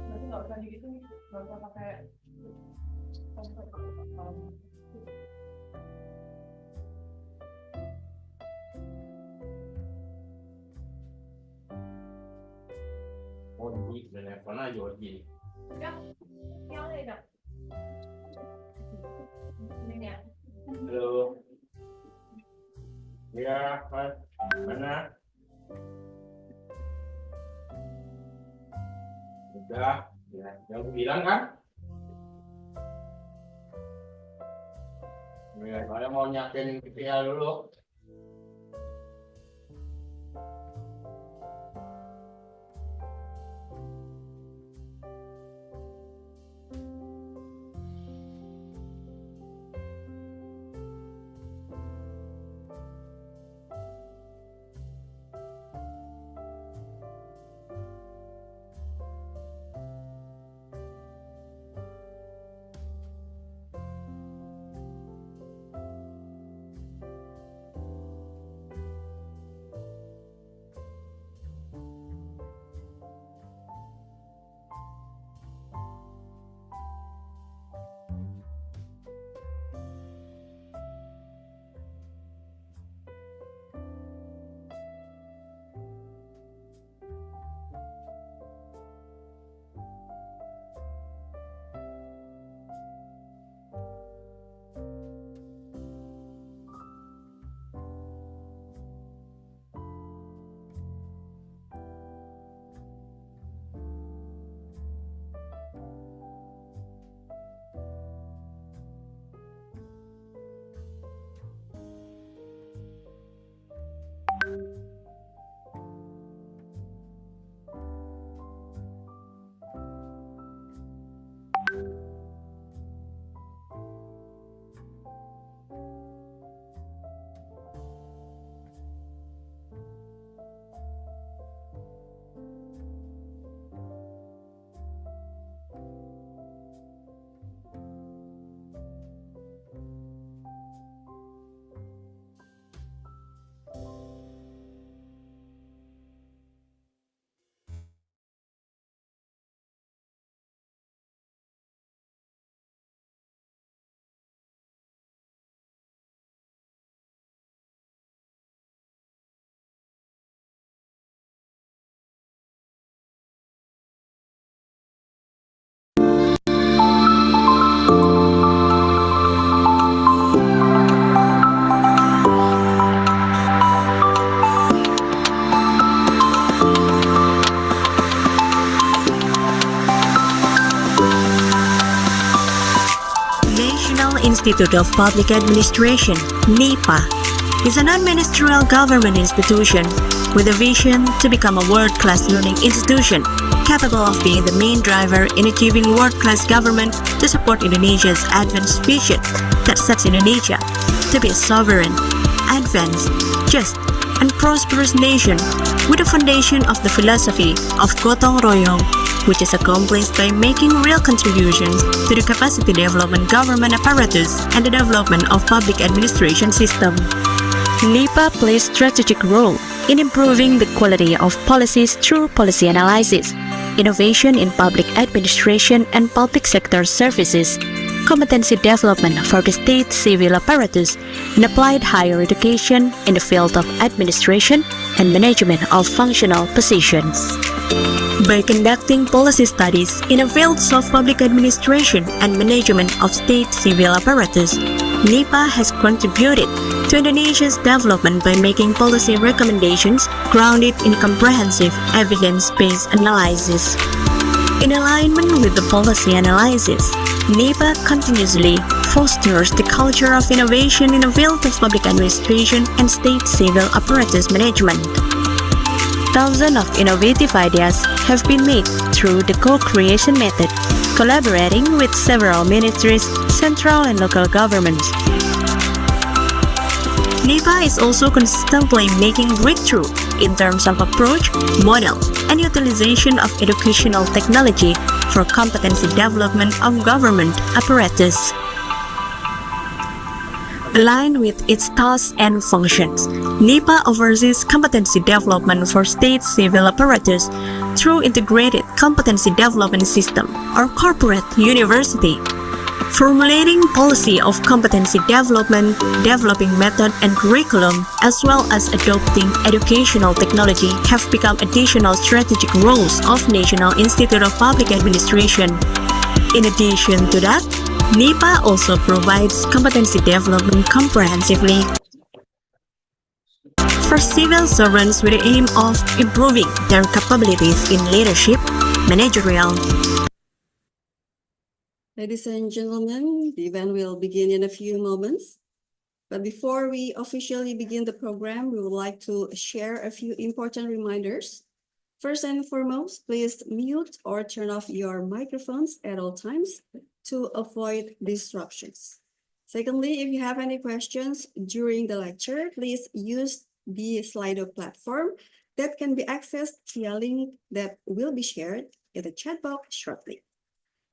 Berarti nggak usah gitu, nggak usah pakai Oggi telefonaggio oggi. Halo. Ya, Mas. Mana? Udah, ya, yang bilang kan? Ya, saya mau nyakin kecil dulu. Institute of Public Administration, NEPA, is a non-ministerial government institution with a vision to become a world-class learning institution capable of being the main driver in achieving world-class government to support Indonesia's advanced vision that sets Indonesia to be a sovereign, advanced, just, and prosperous nation with a foundation of the philosophy of gotong royong, which is accomplished by making real contributions to the capacity development government apparatus and the development of public administration system. NEPA plays strategic role in improving the quality of policies through policy analysis, innovation in public administration and public sector services, competency development for the state civil apparatus, and applied higher education in the field of administration and management of functional positions. By conducting policy studies in the fields of public administration and management of state civil apparatus, NEPA has contributed to Indonesia's development by making policy recommendations grounded in comprehensive evidence-based analysis. In alignment with the policy analysis, NEPA continuously fosters the culture of innovation in the field of public administration and state civil apparatus management. Thousands of innovative ideas have been made through the co-creation method, collaborating with several ministries, central and local governments. NEPA is also constantly making breakthrough in terms of approach, model, and utilization of educational technology for competency development of government apparatus. Aligned with its tasks and functions, NEPA oversees competency development for state civil apparatus through Integrated Competency Development System or corporate university. Formulating policy of competency development, developing method and curriculum, as well as adopting educational technology have become additional strategic roles of National Institute of Public Administration. In addition to that, NEPA also provides competency development comprehensively for civil servants with the aim of improving their capabilities in leadership, managerial. Ladies and gentlemen, the event will begin in a few moments. But before we officially begin the program, we would like to share a few important reminders. First and foremost, please mute or turn off your microphones at all times to avoid disruptions. Secondly, if you have any questions during the lecture, please use the Slido platform that can be accessed via link that will be shared in the chat box shortly.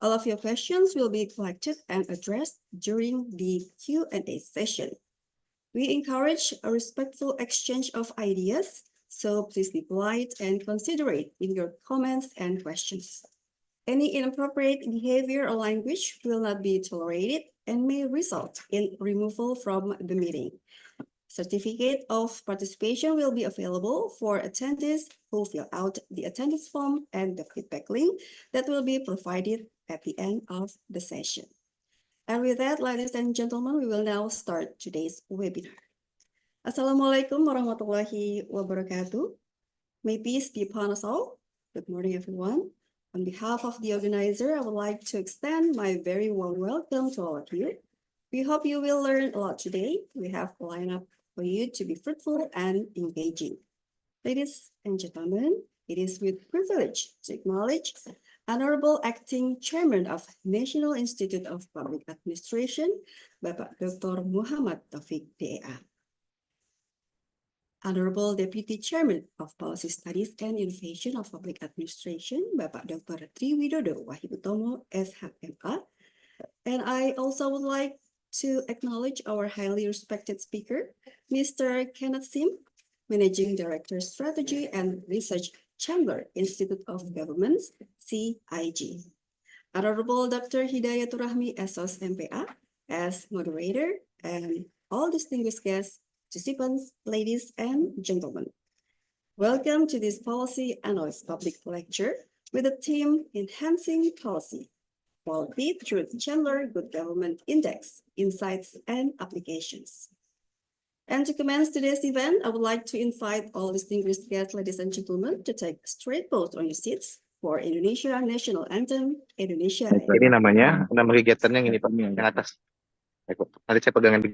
All of your questions will be collected and addressed during the Q&A session. We encourage a respectful exchange of ideas, so please be polite and considerate in your comments and questions. Any inappropriate behavior or language will not be tolerated and may result in removal from the meeting. Certificate of participation will be available for attendees who fill out the attendance form and the feedback link that will be provided at the end of the session. And with that, ladies and gentlemen, we will now start today's webinar. Assalamualaikum warahmatullahi wabarakatuh. May peace be upon us all. Good morning, everyone. On behalf of the organizer, I would like to extend my very warm welcome to all of you. We hope you will learn a lot today. We have a lineup for you to be fruitful and engaging. Ladies and gentlemen, it is with privilege to acknowledge Honorable Acting Chairman of National Institute of Public Administration, Bapak Dr. Muhammad Taufik DEA. Honorable Deputy Chairman of Policy Studies and Innovation of Public Administration, Bapak Dr. Triwidodo Wahibutomo, SHMA. And I also would like to acknowledge our highly respected speaker, Mr. Kenneth Sim, Managing Director, Strategy and Research, Chandler Institute of Governments, CIG. Honorable Dr. Hidayatur Rahmi, SOS MPA, as moderator, and all distinguished guests, participants, ladies and gentlemen. Welcome to this Policy Analyst Public Lecture with the theme Enhancing Policy, Quality through the Chandler Good Government Index, Insights and Applications. And to commence today's event, I would like to invite all distinguished guests, ladies and gentlemen, to take straight pose on your seats for Indonesia National Anthem, Indonesia Raya. Ini nama kegiatannya yang ini Pak, yang atas. Nanti saya pegangan di.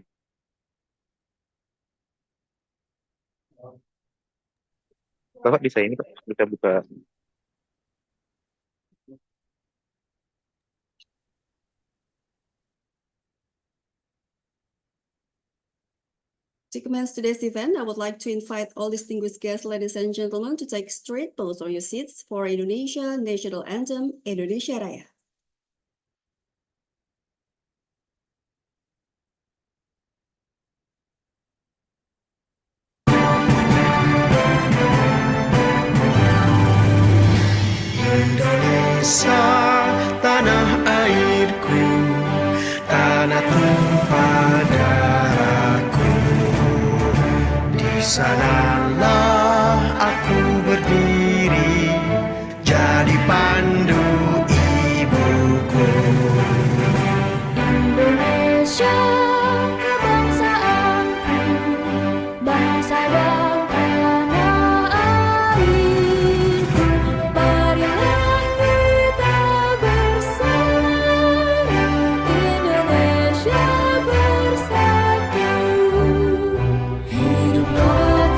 Bapak bisa ini Pak, bisa buka. To commence today's event, I would like to invite all distinguished guests, ladies and gentlemen, to take straight pose on your seats for Indonesia National Anthem, Indonesia Raya. Indonesia, tanah airku, tanah tumpah darahku. Di sanalah aku berdiri, jadi pandu ibuku. Indonesia, kebangsaanku, bangsa dan tanah airku. Marilah kita bersama, Indonesia bersatu. Hiduplah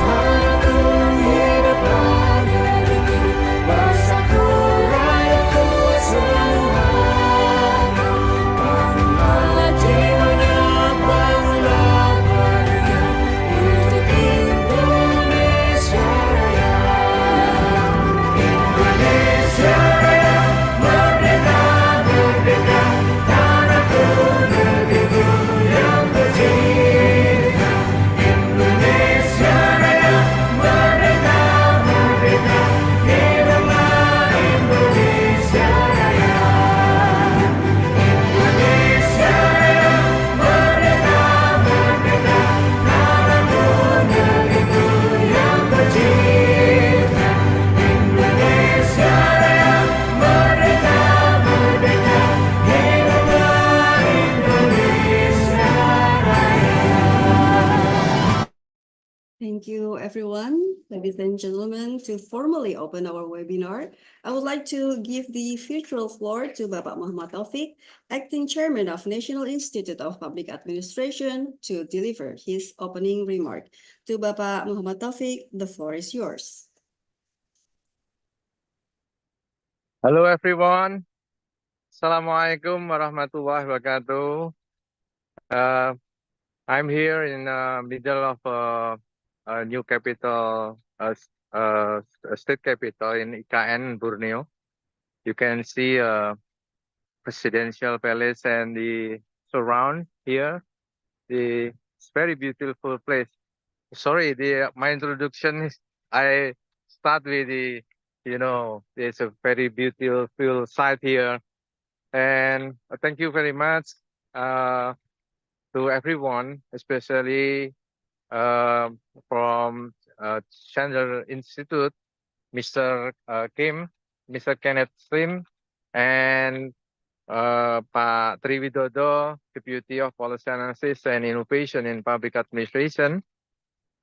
Thank you, everyone. Ladies and gentlemen, to formally open our webinar, I would like to give the virtual floor to Bapak Muhammad Taufik, Acting Chairman of National Institute of Public Administration, to deliver his opening remark. To Bapak Muhammad Taufik, the floor is yours. Hello everyone. Assalamualaikum warahmatullahi wabarakatuh. I'm here in the middle of a new capital, state capital in IKN, Borneo. You can see a presidential palace and the surround here. It's very beautiful place. Sorry, my introduction is I start with there's a very beautiful site here, and thank you very much to everyone, especially from Chandler Institute, Mr. Kim, Mr. Kenneth Slim, and Pak Triwidodo, Deputy of Policy Analysis and Innovation in Public Administration.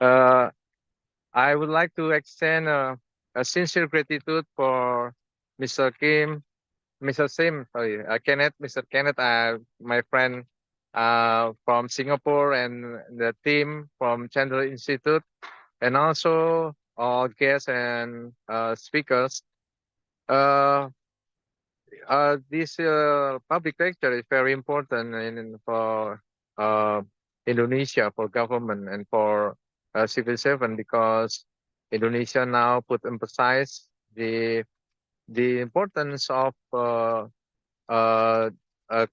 I would like to extend a sincere gratitude for Mr. Kim, Mr. Sim, sorry, Mr. Kenneth, my friend from Singapore, and the team from Chandler Institute, and also all guests and speakers. This public lecture is very important for Indonesia, for government and for civil servant, because Indonesia now put emphasize the importance of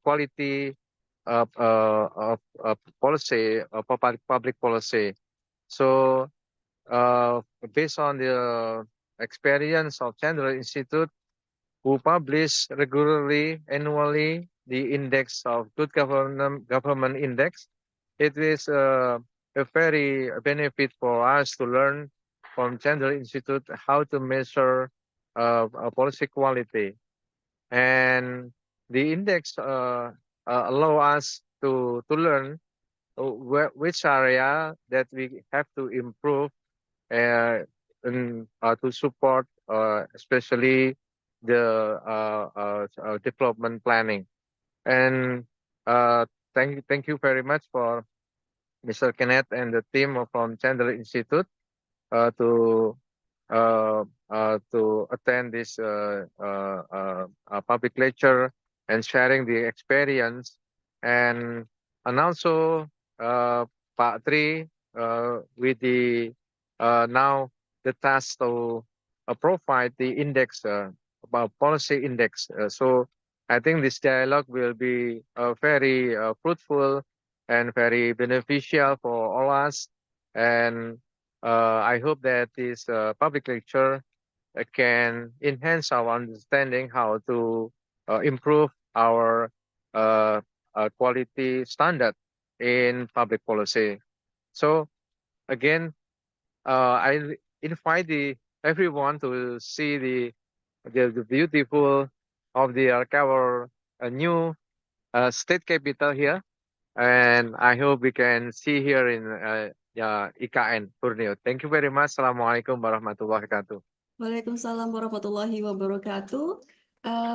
quality of policy, public policy. So based on the experience of Chandler Institute, who publish regularly annually the index of good government index, it is a very benefit for us to learn from Chandler Institute how to measure policy quality. And the index allow us to learn which area that we have to improve to support especially the development planning. And thank you very much for Mr. Kenneth and the team from Chandler Institute to attend this public lecture and sharing the experience, and also Pak Tri with the now the task to provide the index about policy index. So I think this dialogue will be very fruitful and very beneficial for all us. And I hope that this public lecture can enhance our understanding how to improve our quality standard in public policy. So again, I invite everyone to see the beautiful of our new state capital here, and I hope we can see here in IKN Borneo. Thank you very much. Assalamualaikum warahmatullahi wabarakatuh. Waalaikumsalam warahmatullahi wabarakatuh.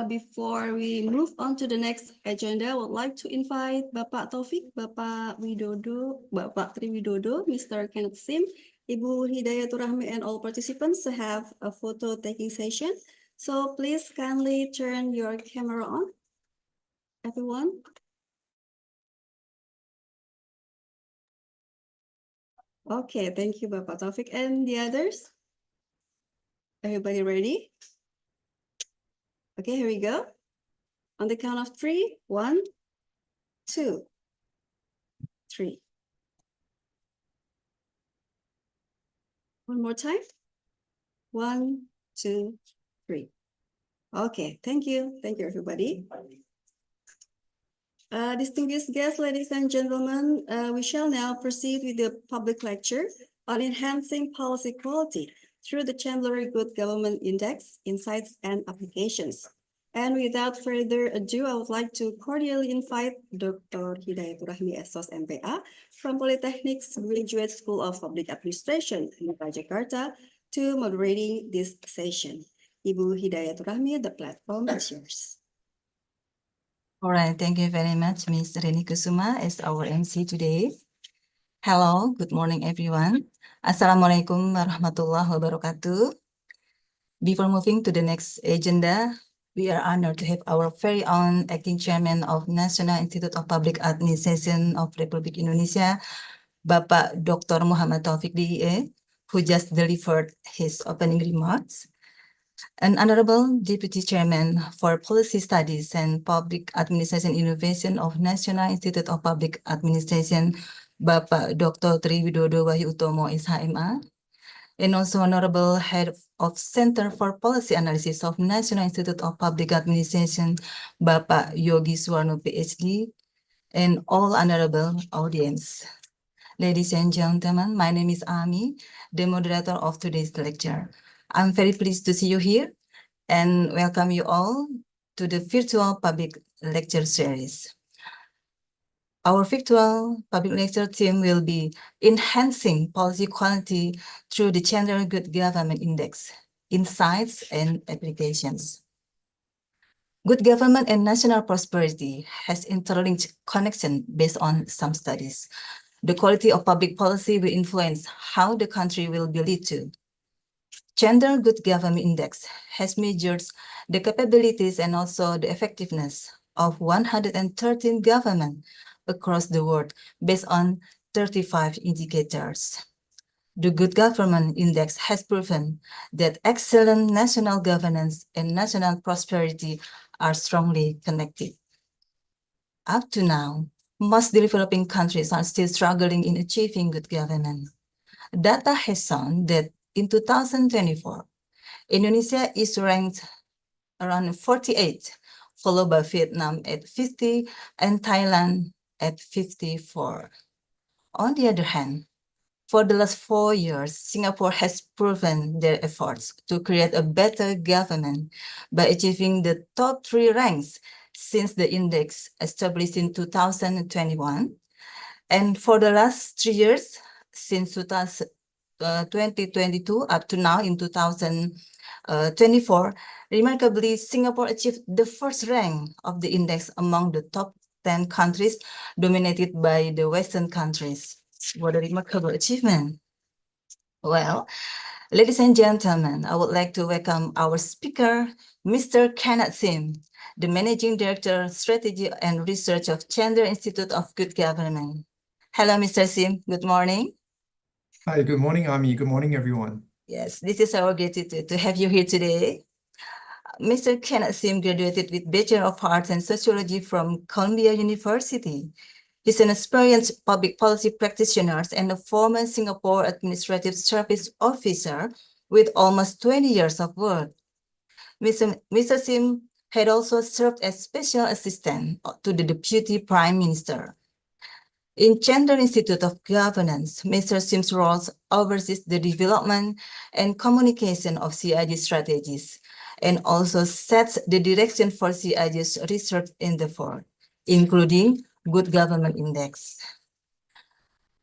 Before we move on to the next agenda, I would like to invite Bapak Taufik, Bapak Widodo, Bapak Triwidodo, Mr. Kenneth Sim, Ibu Hidayatur Rahmi, and all participants to have a photo taking session. So please kindly turn your camera on, everyone. Okay, thank you, Bapak Taufik. And the others? Everybody ready? Okay, here we go. On the count of 3, 1, 2, 3. One more time. 1, 2, 3. Okay, thank you. Thank you, everybody. Distinguished guests, ladies and gentlemen, we shall now proceed with the public lecture on enhancing policy quality through the Chandler Good Government Index, Insights and Applications. And without further ado, I would like to cordially invite Dr. Hidayatul Rahmi SOS MPA from Polytechnic's Graduate School of Public Administration, NEPA Jakarta, to moderating this session. Ibu Hidayatul Rahmi, the platform is yours. All right, thank you very much, Ms. Reni Kusuma, as our MC today. Hello, good morning, everyone. Assalamualaikum warahmatullahi wabarakatuh. Before moving to the next agenda, we are honored to have our very own acting chairman of National Institute of Public Administration of Republik Indonesia, Bapak Dr. Muhammad Taufik DIE, who just delivered his opening remarks. An Honorable Deputy Chairman for Policy Studies and Public Administration Innovation of National Institute of Public Administration, Bapak Dr. Tri Widodo Wahyu Utomo SHMA, and also Honorable Head of Center for Policy Analysis of National Institute of Public Administration, Bapak Yogi Suwarno PhD, and all honorable audience. Ladies and gentlemen, my name is Ami, the moderator of today's lecture. I'm very pleased to see you here and welcome you all to the virtual public lecture series. Our virtual public lecture theme will be enhancing policy quality through the Chandler Good Government Index, insights and applications. Good government and national prosperity has interlinked connection based on some studies. The quality of public policy will influence how the country will be led to. Chandler Good Government Index has measured the capabilities and also the effectiveness of 113 governments across the world based on 35 indicators. The Good Government Index has proven that excellent national governance and national prosperity are strongly connected. Up to now, most developing countries are still struggling in achieving good governance. Data has shown that in 2024, Indonesia is ranked around 48, followed by Vietnam at 50 and Thailand at 54. On the other hand, for the last 4 years, Singapore has proven their efforts to create a better government by achieving the top 3 ranks since the index established in 2021. And for the last 3 years, since 2022 up to now in 2024, remarkably, Singapore achieved the first rank of the index among the top 10 countries dominated by the Western countries. What a remarkable achievement. Well, ladies and gentlemen, I would like to welcome our speaker, Mr. Kenneth Sim, the Managing Director, Strategy and Research of Chandler Institute of Good Government. Hello, Mr. Sim. Good morning. Hi, good morning, Ami. Good morning, everyone. Yes, this is our gratitude to have you here today. Mr. Kenneth Sim graduated with Bachelor of Arts and Sociology from Columbia University. He's an experienced public policy practitioner and a former Singapore Administrative Service officer with almost 20 years of work. Mr. Sim had also served as Special Assistant to the Deputy Prime Minister. In Chandler Institute of Governance, Mr. Sim's role oversees the development and communication of CIG strategies and also sets the direction for CIG's research endeavor, including Good Government Index.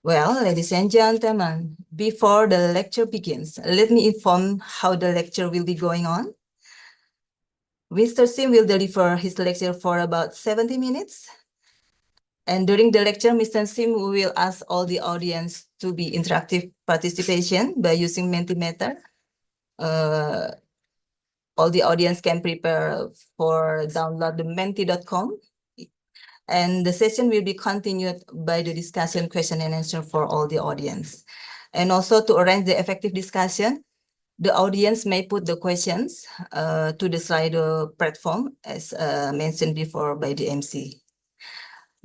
Well, ladies and gentlemen, before the lecture begins, let me inform how the lecture will be going on. Mr. Sim will deliver his lecture for about 70 minutes. And during the lecture, Mr. Sim will ask all the audience to be interactive participation by using Mentimeter. All the audience can prepare for download the menti.com. And the session will be continued by the discussion, question and answer for all the audience. And also to arrange the effective discussion, the audience may put the questions to the Slido platform as mentioned before by the MC.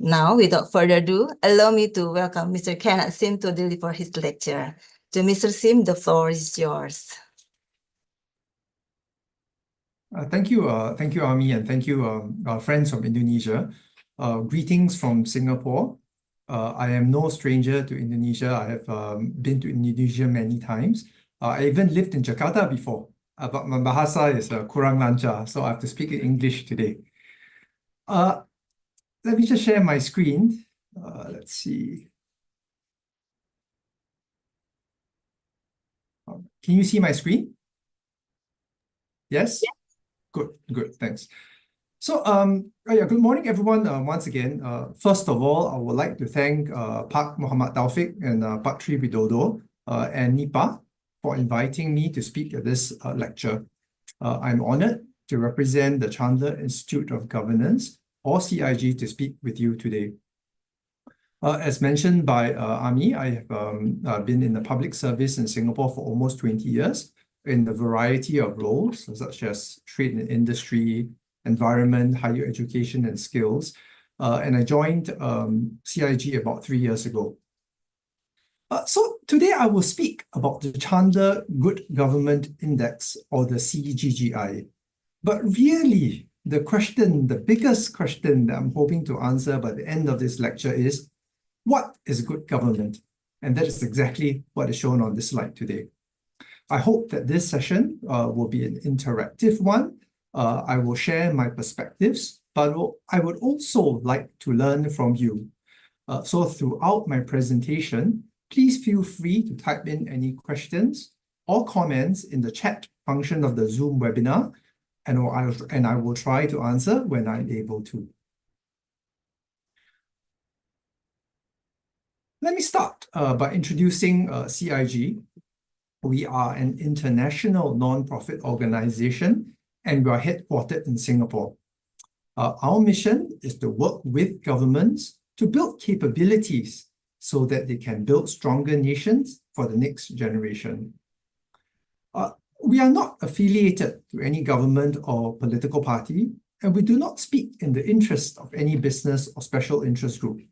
Now, without further ado, allow me to welcome Mr. Kenneth Sim to deliver his lecture. To Mr. Sim, the floor is yours. Thank you, Ami, and thank you, our friends from Indonesia. Greetings from Singapore. I am no stranger to Indonesia. I have been to Indonesia many times. I even lived in Jakarta before. but my bahasa is kurang lancar, so I have to speak in English today. Let me just share my screen. Let's see. Can you see my screen? Yes? Good, thanks. So, yeah, good morning, everyone. Once again, first of all, I would like to thank Pak Muhammad Taufik and Pak Tri Widodo and NEPA for inviting me to speak at this lecture. I'm honored to represent the Chandler Institute of Governance, or CIG, to speak with you today. As mentioned by Ami, I have been in the public service in Singapore for almost 20 years in a variety of roles, such as trade and industry, environment, higher education, and skills. And I joined CIG about 3 years ago. So today I will speak about the Chandler Good Government Index, or the CGGI. But really, the biggest question that I'm hoping to answer by the end of this lecture is, what is good government? And that is exactly what is shown on this slide today. I hope that this session will be an interactive one. I will share my perspectives, but I would also like to learn from you. So throughout my presentation, please feel free to type in any questions or comments in the chat function of the Zoom webinar, and I will try to answer when I'm able to. Let me start by introducing CIG. We are an international non-profit organization, and we are headquartered in Singapore. Our mission is to work with governments to build capabilities so that they can build stronger nations for the next generation. We are not affiliated to any government or political party, and we do not speak in the interest of any business or special interest group.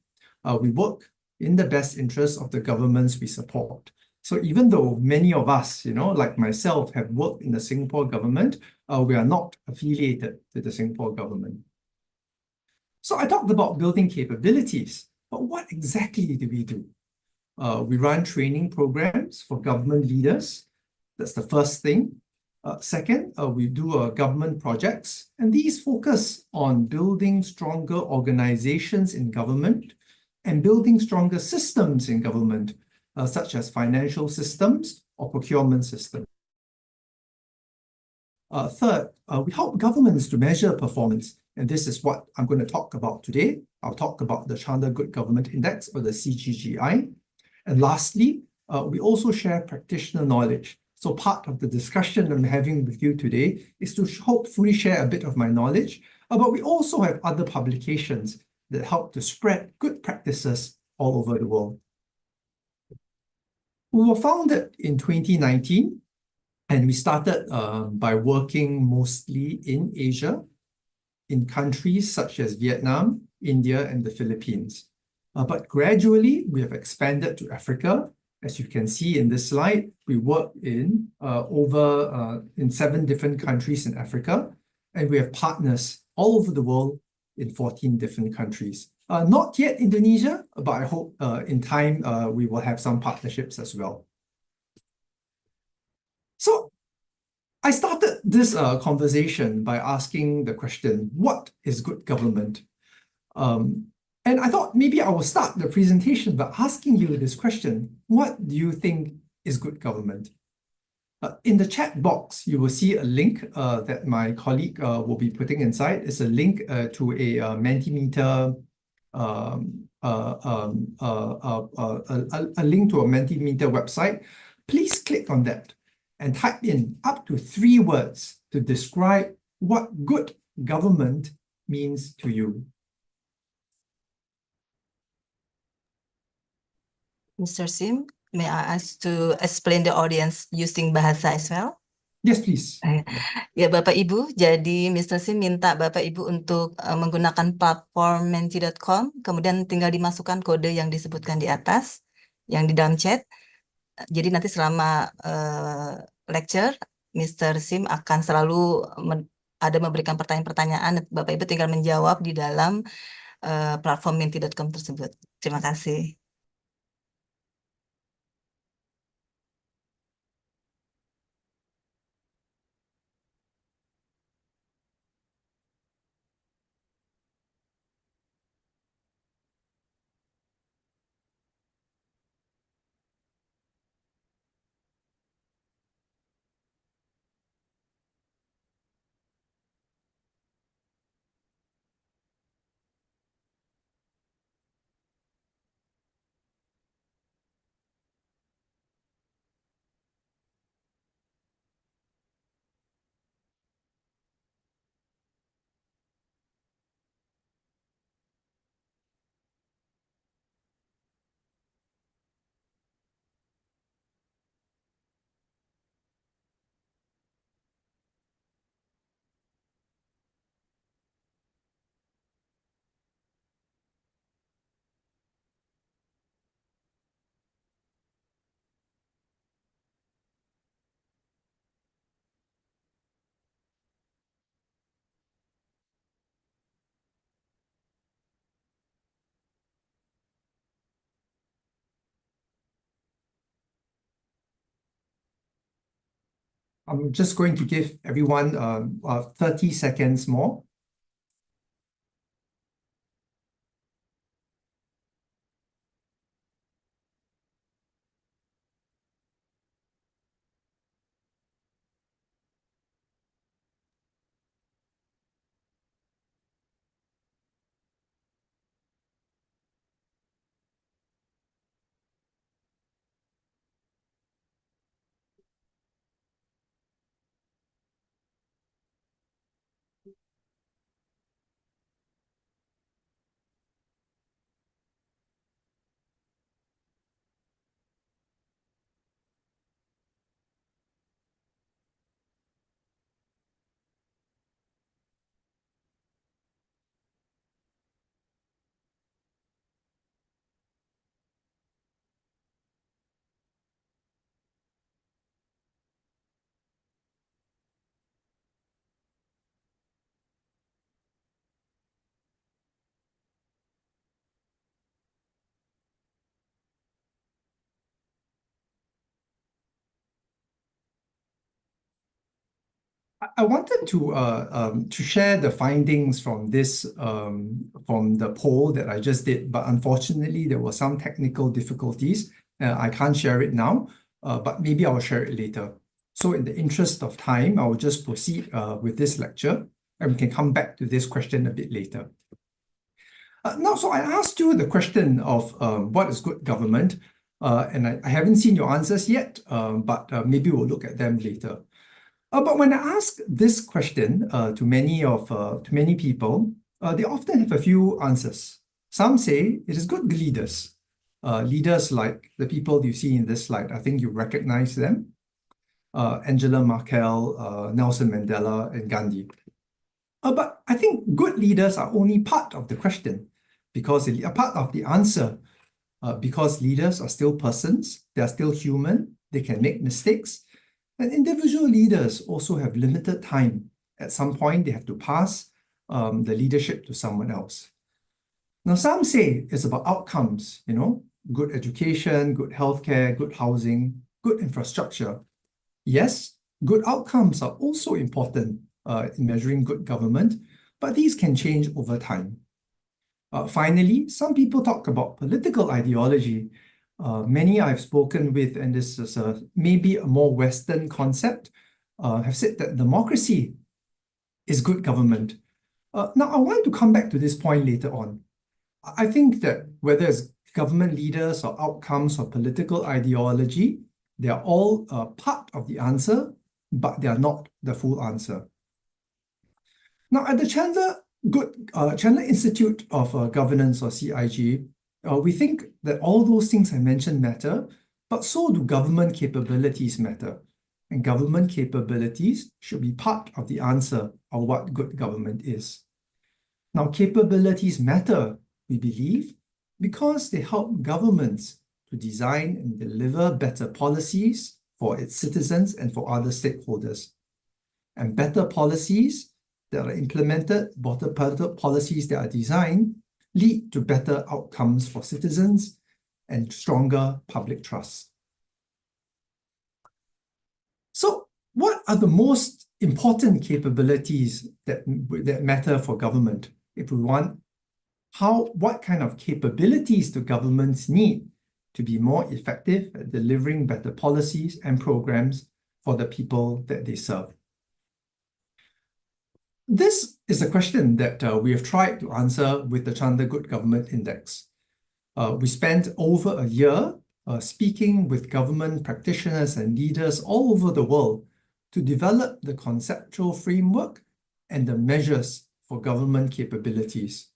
We work in the best interest of the governments we support. So even though many of us, like myself, have worked in the Singapore government, we are not affiliated to the Singapore government. So I talked about building capabilities, but what exactly do we do? We run training programs for government leaders. That's the first thing. Second, we do government projects, and these focus on building stronger organizations in government and building stronger systems in government, such as financial systems or procurement systems. Third, we help governments to measure performance, and this is what I'm going to talk about today. I'll talk about the Chandler Good Government Index, or the CGGI. And lastly, we also share practitioner knowledge. So part of the discussion I'm having with you today is to hopefully share a bit of my knowledge, but we also have other publications that help to spread good practices all over the world. We were founded in 2019, and we started by working mostly in Asia, in countries such as Vietnam, India, and the Philippines. But gradually, we have expanded to Africa. As you can see in this slide, we work in 7 different countries in Africa, and we have partners all over the world in 14 different countries. Not yet Indonesia, but I hope in time we will have some partnerships as well. So I started this conversation by asking the question, what is good government? And I thought maybe I will start the presentation by asking you this question. What do you think is good government? In the chat box, you will see a link that my colleague will be putting inside. It's a link to a Mentimeter, a link to a Mentimeter website. Please click on that and type in up to 3 words to describe what good government means to you. Mr. Sim, may I ask to explain the audience using bahasa as well? Yes, please. Ya, Bapak Ibu, jadi Mr. Sim minta Bapak Ibu untuk menggunakan platform menti.com, kemudian tinggal dimasukkan kode yang disebutkan di atas, yang di dalam chat. Jadi nanti selama lecture, Mr. Sim akan selalu memberikan pertanyaan-pertanyaan, Bapak Ibu tinggal menjawab di dalam platform menti.com tersebut. Terima kasih. I'm just going to give everyone 30 seconds more. I wanted to share the findings from this from the poll that I just did, but unfortunately there were some technical difficulties. I can't share it now, but maybe I will share it later. So in the interest of time, I will just proceed with this lecture, and we can come back to this question a bit later. Now, so I asked you the question of what is good government, and I haven't seen your answers yet, but maybe we'll look at them later. But when I ask this question to many people, they often have a few answers. Some say it is good leaders, leaders like the people you see in this slide. I think you recognize them: Angela Merkel, Nelson Mandela, and Gandhi. But I think good leaders are only part of the question, because they are part of the answer. Because leaders are still persons, they are still human, they can make mistakes. And individual leaders also have limited time. At some point, they have to pass the leadership to someone else. Now, some say it's about outcomes, good education, good healthcare, good housing, good infrastructure. Yes, good outcomes are also important in measuring good government, but these can change over time. Finally, some people talk about political ideology. Many I've spoken with, and this is maybe a more Western concept, have said that democracy is good government. Now, I want to come back to this point later on. I think that whether it's government leaders or outcomes or political ideology, they are all part of the answer, but they are not the full answer. Now, at the Chandler Institute of Governance, or CIG, we think that all those things I mentioned matter, but so do government capabilities matter. And government capabilities should be part of the answer of what good government is. Now, capabilities matter, we believe, because they help governments to design and deliver better policies for its citizens and for other stakeholders. And better policies that are implemented, better policies that are designed, lead to better outcomes for citizens and stronger public trust. So, what are the most important capabilities that matter for government? If we want, what kind of capabilities do governments need to be more effective at delivering better policies and programs for the people that they serve? This is a question that we have tried to answer with the Chandler Good Government Index. We spent over a year speaking with government practitioners and leaders all over the world to develop the conceptual framework and the measures for government capabilities.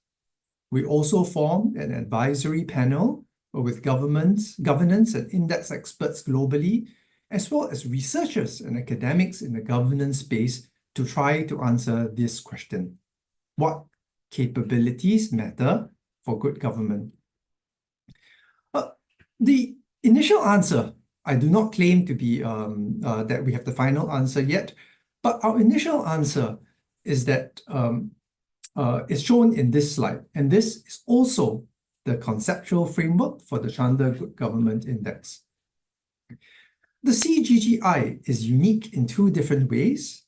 We also formed an advisory panel with governance and index experts globally, as well as researchers and academics in the governance space, to try to answer this question. What capabilities matter for good government? The initial answer, I do not claim to be that we have the final answer yet, but our initial answer is that is shown in this slide, and this is also the conceptual framework for the Chandler Good Government Index. The CGGI is unique in two different ways.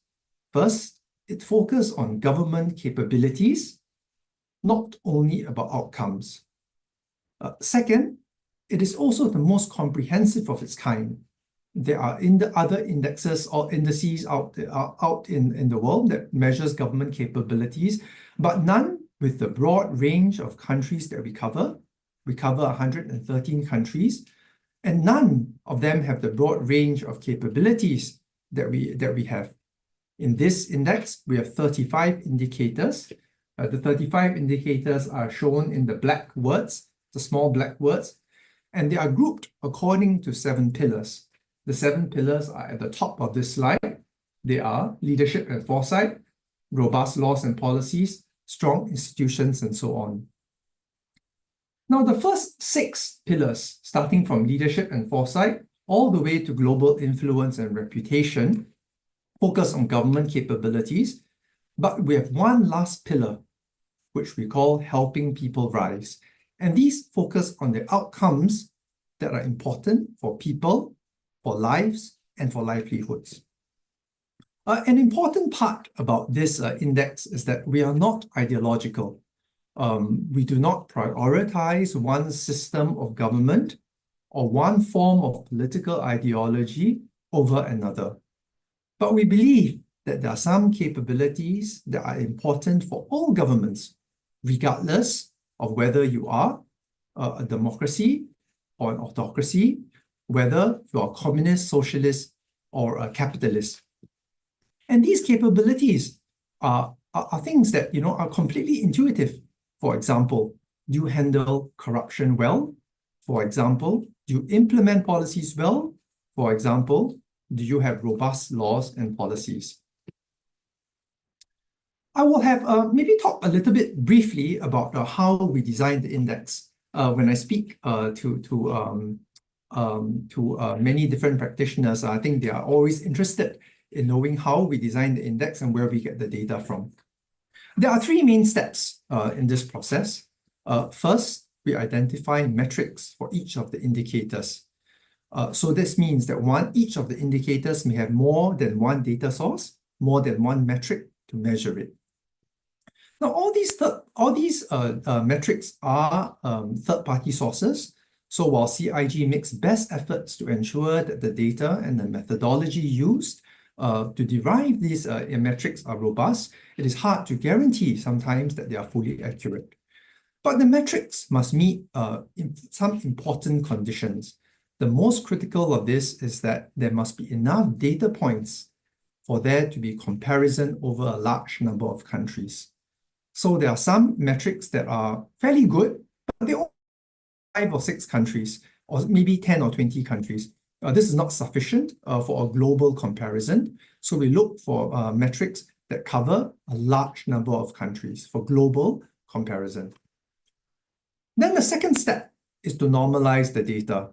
First, it focuses on government capabilities, not only about outcomes. Second, it is also the most comprehensive of its kind. There are other indexes or indices out in the world that measures government capabilities, but none with the broad range of countries that we cover. We cover 113 countries, and none of them have the broad range of capabilities that we have. In this index, we have 35 indicators. The 35 indicators are shown in the black words, the small black words, and they are grouped according to 7 pillars. The 7 pillars are at the top of this slide. They are leadership and foresight, robust laws and policies, strong institutions, and so on. Now, the first 6 pillars, starting from leadership and foresight, all the way to global influence and reputation, focus on government capabilities, but we have one last pillar, which we call helping people rise. And these focus on the outcomes that are important for people, for lives, and for livelihoods. An important part about this index is that we are not ideological. We do not prioritize one system of government or one form of political ideology over another. But we believe that there are some capabilities that are important for all governments, regardless of whether you are a democracy or an autocracy, whether you are communist, socialist, or a capitalist. And these capabilities are things that are completely intuitive. For example, do you handle corruption well? For example, do you implement policies well? For example, do you have robust laws and policies? I will have maybe talk a little bit briefly about how we designed the index. When I speak to many different practitioners, I think they are always interested in knowing how we design the index and where we get the data from. There are 3 main steps in this process. First, we identify metrics for each of the indicators. So this means that each of the indicators may have more than one data source, more than one metric to measure it. Now, all these metrics are third-party sources. So while CIG makes best efforts to ensure that the data and the methodology used to derive these metrics are robust, it is hard to guarantee sometimes that they are fully accurate. But the metrics must meet some important conditions. The most critical of this is that there must be enough data points for there to be comparison over a large number of countries. So there are some metrics that are fairly good, but they only 5 or 6 countries, or maybe 10 or 20 countries. This is not sufficient for a global comparison. So we look for metrics that cover a large number of countries for global comparison. Then the second step is to normalize the data.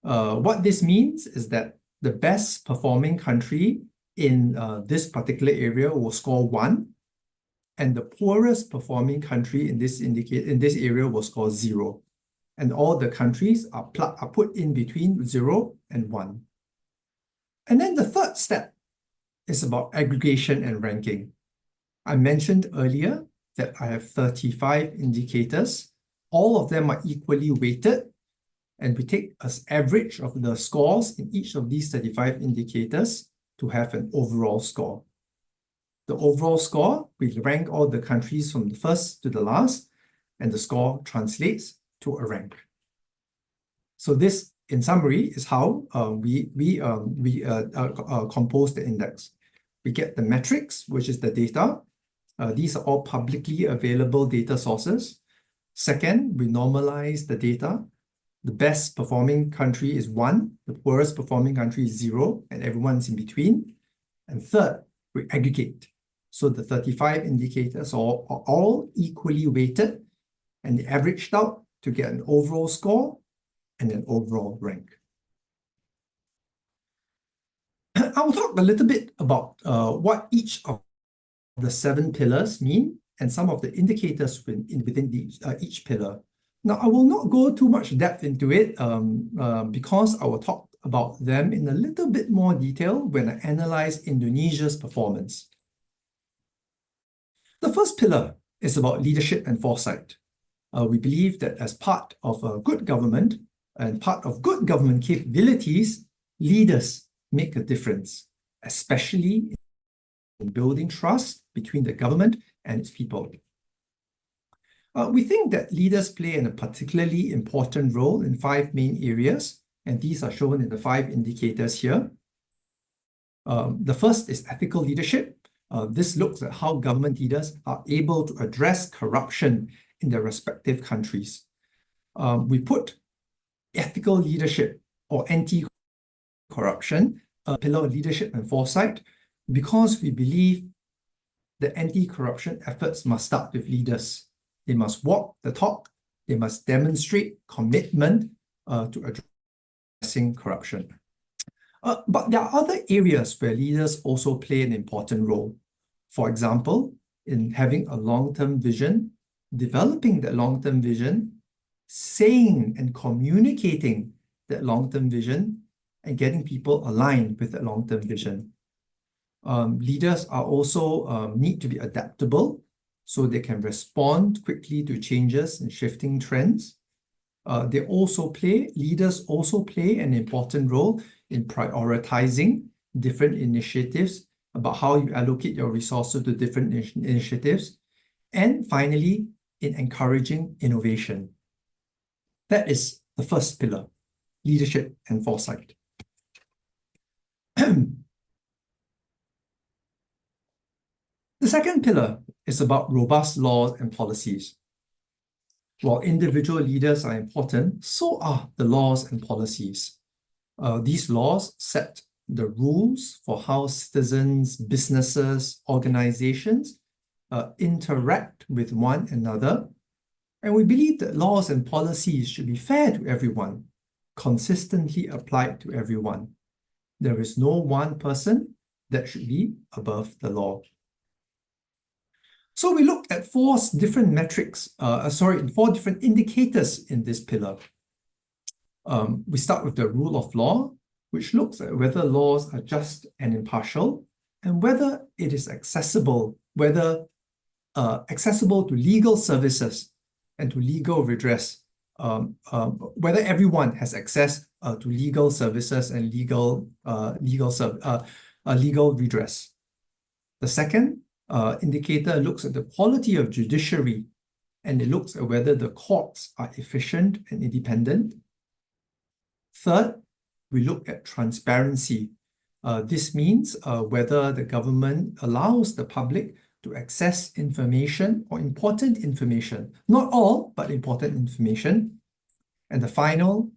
What this means is that the best performing country in this particular area will score 1, and the poorest performing country in this area will score 0. And all the countries are put in between 0 and 1. And then the third step is about aggregation and ranking. I mentioned earlier that I have 35 indicators. All of them are equally weighted, and we take an average of the scores in each of these 35 indicators to have an overall score. The overall score, we rank all the countries from the first to the last, and the score translates to a rank. So this, in summary, is how we compose the index. We get the metrics, which is the data. These are all publicly available data sources. Second, we normalize the data. The best performing country is 1, the poorest performing country is 0, and everyone's in between. And third, we aggregate. So the 35 indicators are all equally weighted, and they averaged out to get an overall score and an overall rank. I will talk a little bit about what each of the 7 pillars mean and some of the indicators within each pillar. Now, I will not go too much depth into it because I will talk about them in a little bit more detail when I analyze Indonesia's performance. The first pillar is about leadership and foresight. We believe that as part of a good government and part of good government capabilities, leaders make a difference, especially in building trust between the government and its people. We think that leaders play a particularly important role in 5 main areas, and these are shown in the 5 indicators here. The first is ethical leadership. This looks at how government leaders are able to address corruption in their respective countries. We put ethical leadership or anti-corruption, a pillar of leadership and foresight, because we believe the anti-corruption efforts must start with leaders. They must walk the talk. They must demonstrate commitment to addressing corruption. But there are other areas where leaders also play an important role. For example, in having a long-term vision, developing that long-term vision, saying and communicating that long-term vision, and getting people aligned with that long-term vision. Leaders are also need to be adaptable so they can respond quickly to changes and shifting trends. Leaders also play an important role in prioritizing different initiatives about how you allocate your resources to different initiatives. And finally, in encouraging innovation. That is the first pillar, leadership and foresight. The second pillar is about robust laws and policies. While individual leaders are important, so are the laws and policies. These laws set the rules for how citizens, businesses, organizations interact with one another. And we believe that laws and policies should be fair to everyone, consistently applied to everyone. There is no one person that should be above the law. So we looked at 4 different metrics, 4 different indicators in this pillar. We start with the rule of law, which looks at whether laws are just and impartial, and whether it is accessible, accessible to legal services and to legal redress, whether everyone has access to legal services and legal redress. The second indicator looks at the quality of judiciary, and it looks at whether the courts are efficient and independent. Third, we look at transparency. This means whether the government allows the public to access information or important information. Not all, but important information. And the final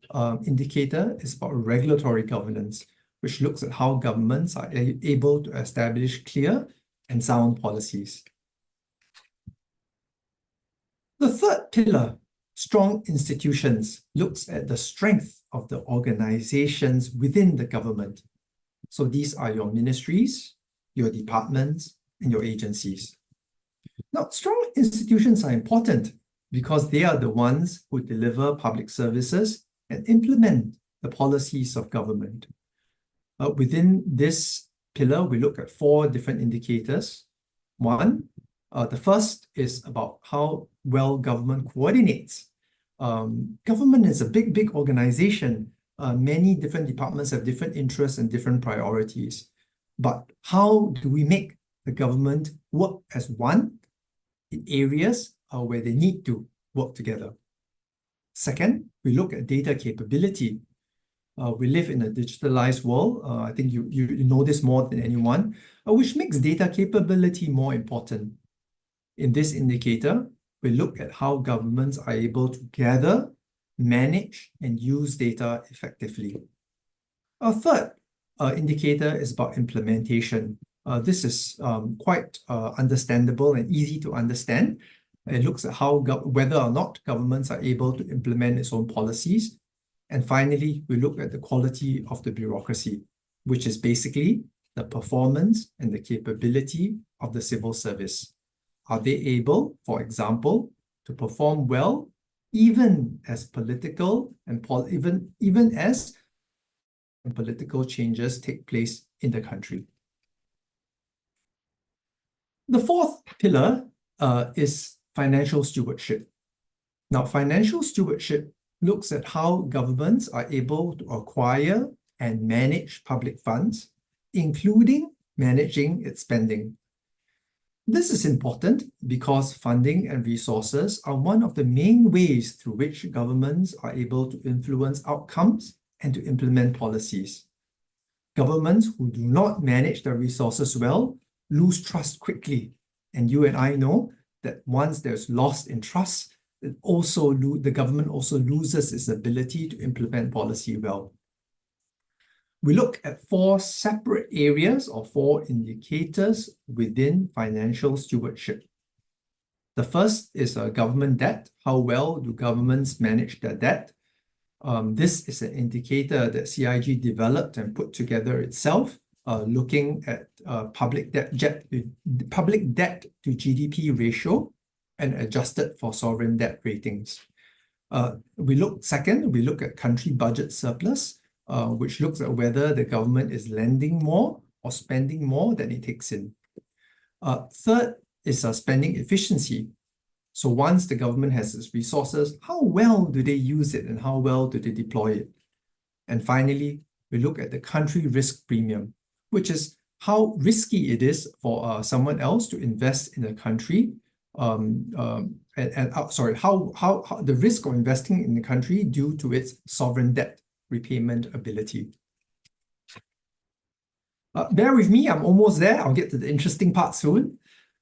indicator is about regulatory governance, which looks at how governments are able to establish clear and sound policies. The third pillar, strong institutions, looks at the strength of the organizations within the government. So these are your ministries, your departments, and your agencies. Now, strong institutions are important because they are the ones who deliver public services and implement the policies of government. Within this pillar, we look at 4 different indicators. One, the first is about how well government coordinates. Government is a big organization. Many different departments have different interests and different priorities. But how do we make the government work as one in areas where they need to work together? Second, we look at data capability. We live in a digitalized world. I think you know this more than anyone, which makes data capability more important. In this indicator, we look at how governments are able to gather, manage, and use data effectively. A third indicator is about implementation. This is quite understandable and easy to understand. It looks at how whether or not governments are able to implement its own policies. And finally, we look at the quality of the bureaucracy, which is basically the performance and the capability of the civil service. Are they able, for example, to perform well, even as political and even as and political changes take place in the country. The fourth pillar is financial stewardship. Now, financial stewardship looks at how governments are able to acquire and manage public funds, including managing its spending. This is important because funding and resources are one of the main ways through which governments are able to influence outcomes and to implement policies. Governments who do not manage their resources well lose trust quickly. And you and I know that once there's loss in trust, the government also loses its ability to implement policy well. We look at four separate areas or four indicators within financial stewardship. The first is government debt. How well do governments manage their debt? This is an indicator that CIG developed and put together itself, looking at public debt to GDP ratio and adjusted for sovereign debt ratings. We look at country budget surplus, which looks at whether the government is lending more or spending more than it takes in. Third is spending efficiency. So once the government has its resources, how well do they use it and how well do they deploy it? And finally, we look at the country risk premium, which is how risky it is for someone else to invest in a country, how the risk of investing in the country due to its sovereign debt repayment ability. Bear with me, I'm almost there. I'll get to the interesting part soon.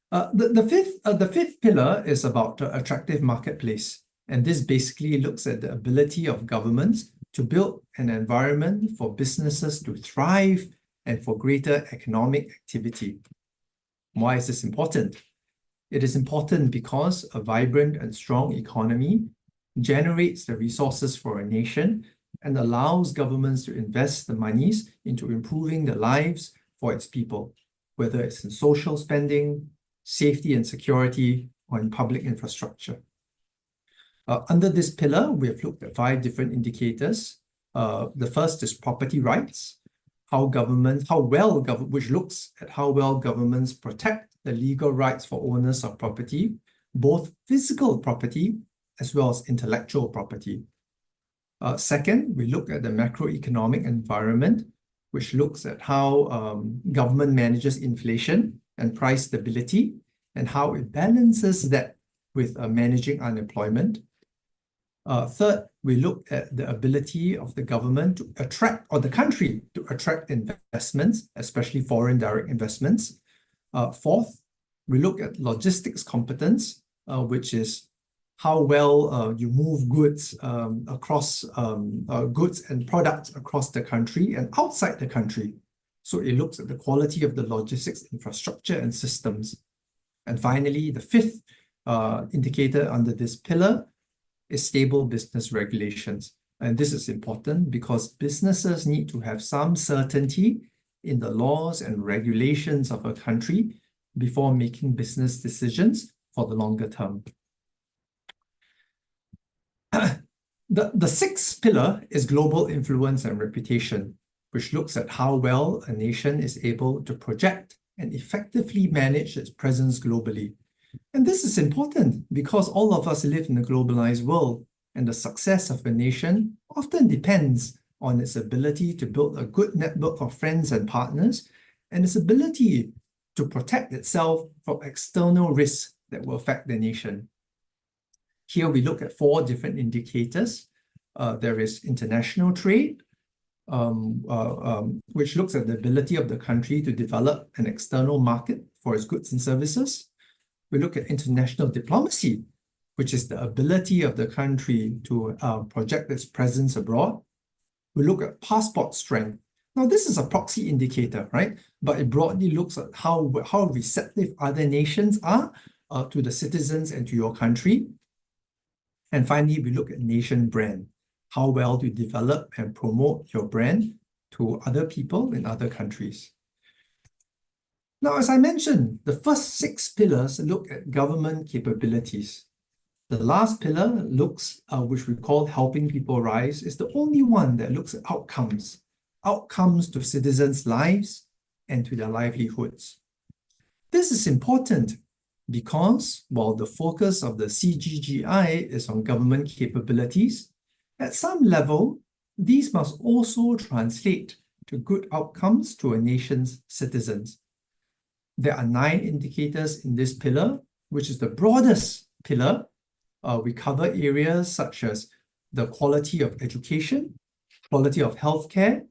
The fifth pillar is about the attractive marketplace. And this basically looks at the ability of governments to build an environment for businesses to thrive and for greater economic activity. Why is this important? It is important because a vibrant and strong economy generates the resources for a nation and allows governments to invest the monies into improving the lives for its people, whether it's in social spending, safety and security, or in public infrastructure. Under this pillar, we have looked at 5 different indicators. The first is property rights, which looks at how well governments protect the legal rights for owners of property, both physical property as well as intellectual property. Second, we look at the macroeconomic environment, which looks at how government manages inflation and price stability and how it balances that with managing unemployment. Third, we look at the ability of the government to attract, or the country to attract investments, especially foreign direct investments. Fourth, we look at logistics competence, which is how well you move goods goods and products across the country and outside the country. So it looks at the quality of the logistics infrastructure and systems. And finally, the fifth indicator under this pillar is stable business regulations. And this is important because businesses need to have some certainty in the laws and regulations of a country before making business decisions for the longer term. The sixth pillar is global influence and reputation, which looks at how well a nation is able to project and effectively manage its presence globally. And this is important because all of us live in a globalized world, and the success of a nation often depends on its ability to build a good network of friends and partners and its ability to protect itself from external risks that will affect the nation. Here we look at 4 different indicators. There is international trade, which looks at the ability of the country to develop an external market for its goods and services. We look at international diplomacy, which is the ability of the country to project its presence abroad. We look at passport strength. Now, this is a proxy indicator, right? But it broadly looks at how receptive other nations are to the citizens and to your country. And finally, we look at nation brand. How well do you develop and promote your brand to other people in other countries? Now, as I mentioned, the first 6 pillars look at government capabilities. The last pillar looks, which we call helping people rise, is the only one that looks at outcomes outcomes to citizens' lives and to their livelihoods. This is important because while the focus of the CGGI is on government capabilities, at some level, these must also translate to good outcomes to a nation's citizens. There are 9 indicators in this pillar, which is the broadest pillar. We cover areas such as the quality of education, quality of healthcare,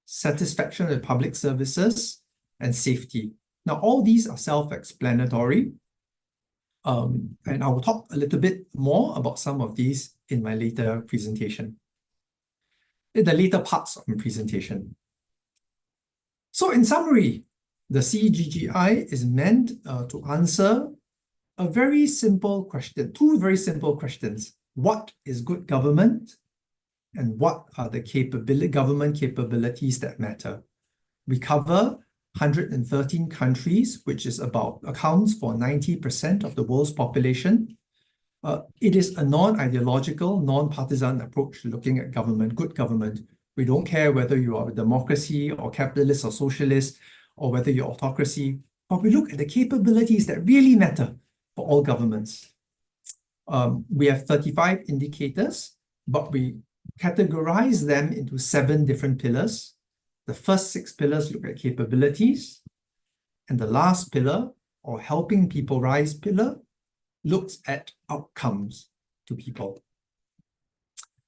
satisfaction with public services, and safety. Now, all these are self-explanatory, and I will talk a little bit more about some of these in my later presentation, in the later parts of my presentation. So in summary, the CGGI is meant to answer a very simple question, 2 very simple questions. What is good government? And what are the government capabilities that matter? We cover 113 countries, which accounts for 90% of the world's population. It is a non-ideological, non-partisan approach to looking at government, good government. We don't care whether you are a democracy or capitalist or socialist, or whether you're autocracy, but we look at the capabilities that really matter for all governments. We have 35 indicators, but we categorize them into 7 different pillars. The first 6 pillars look at capabilities, and the last pillar, or helping people rise pillar, looks at outcomes to people.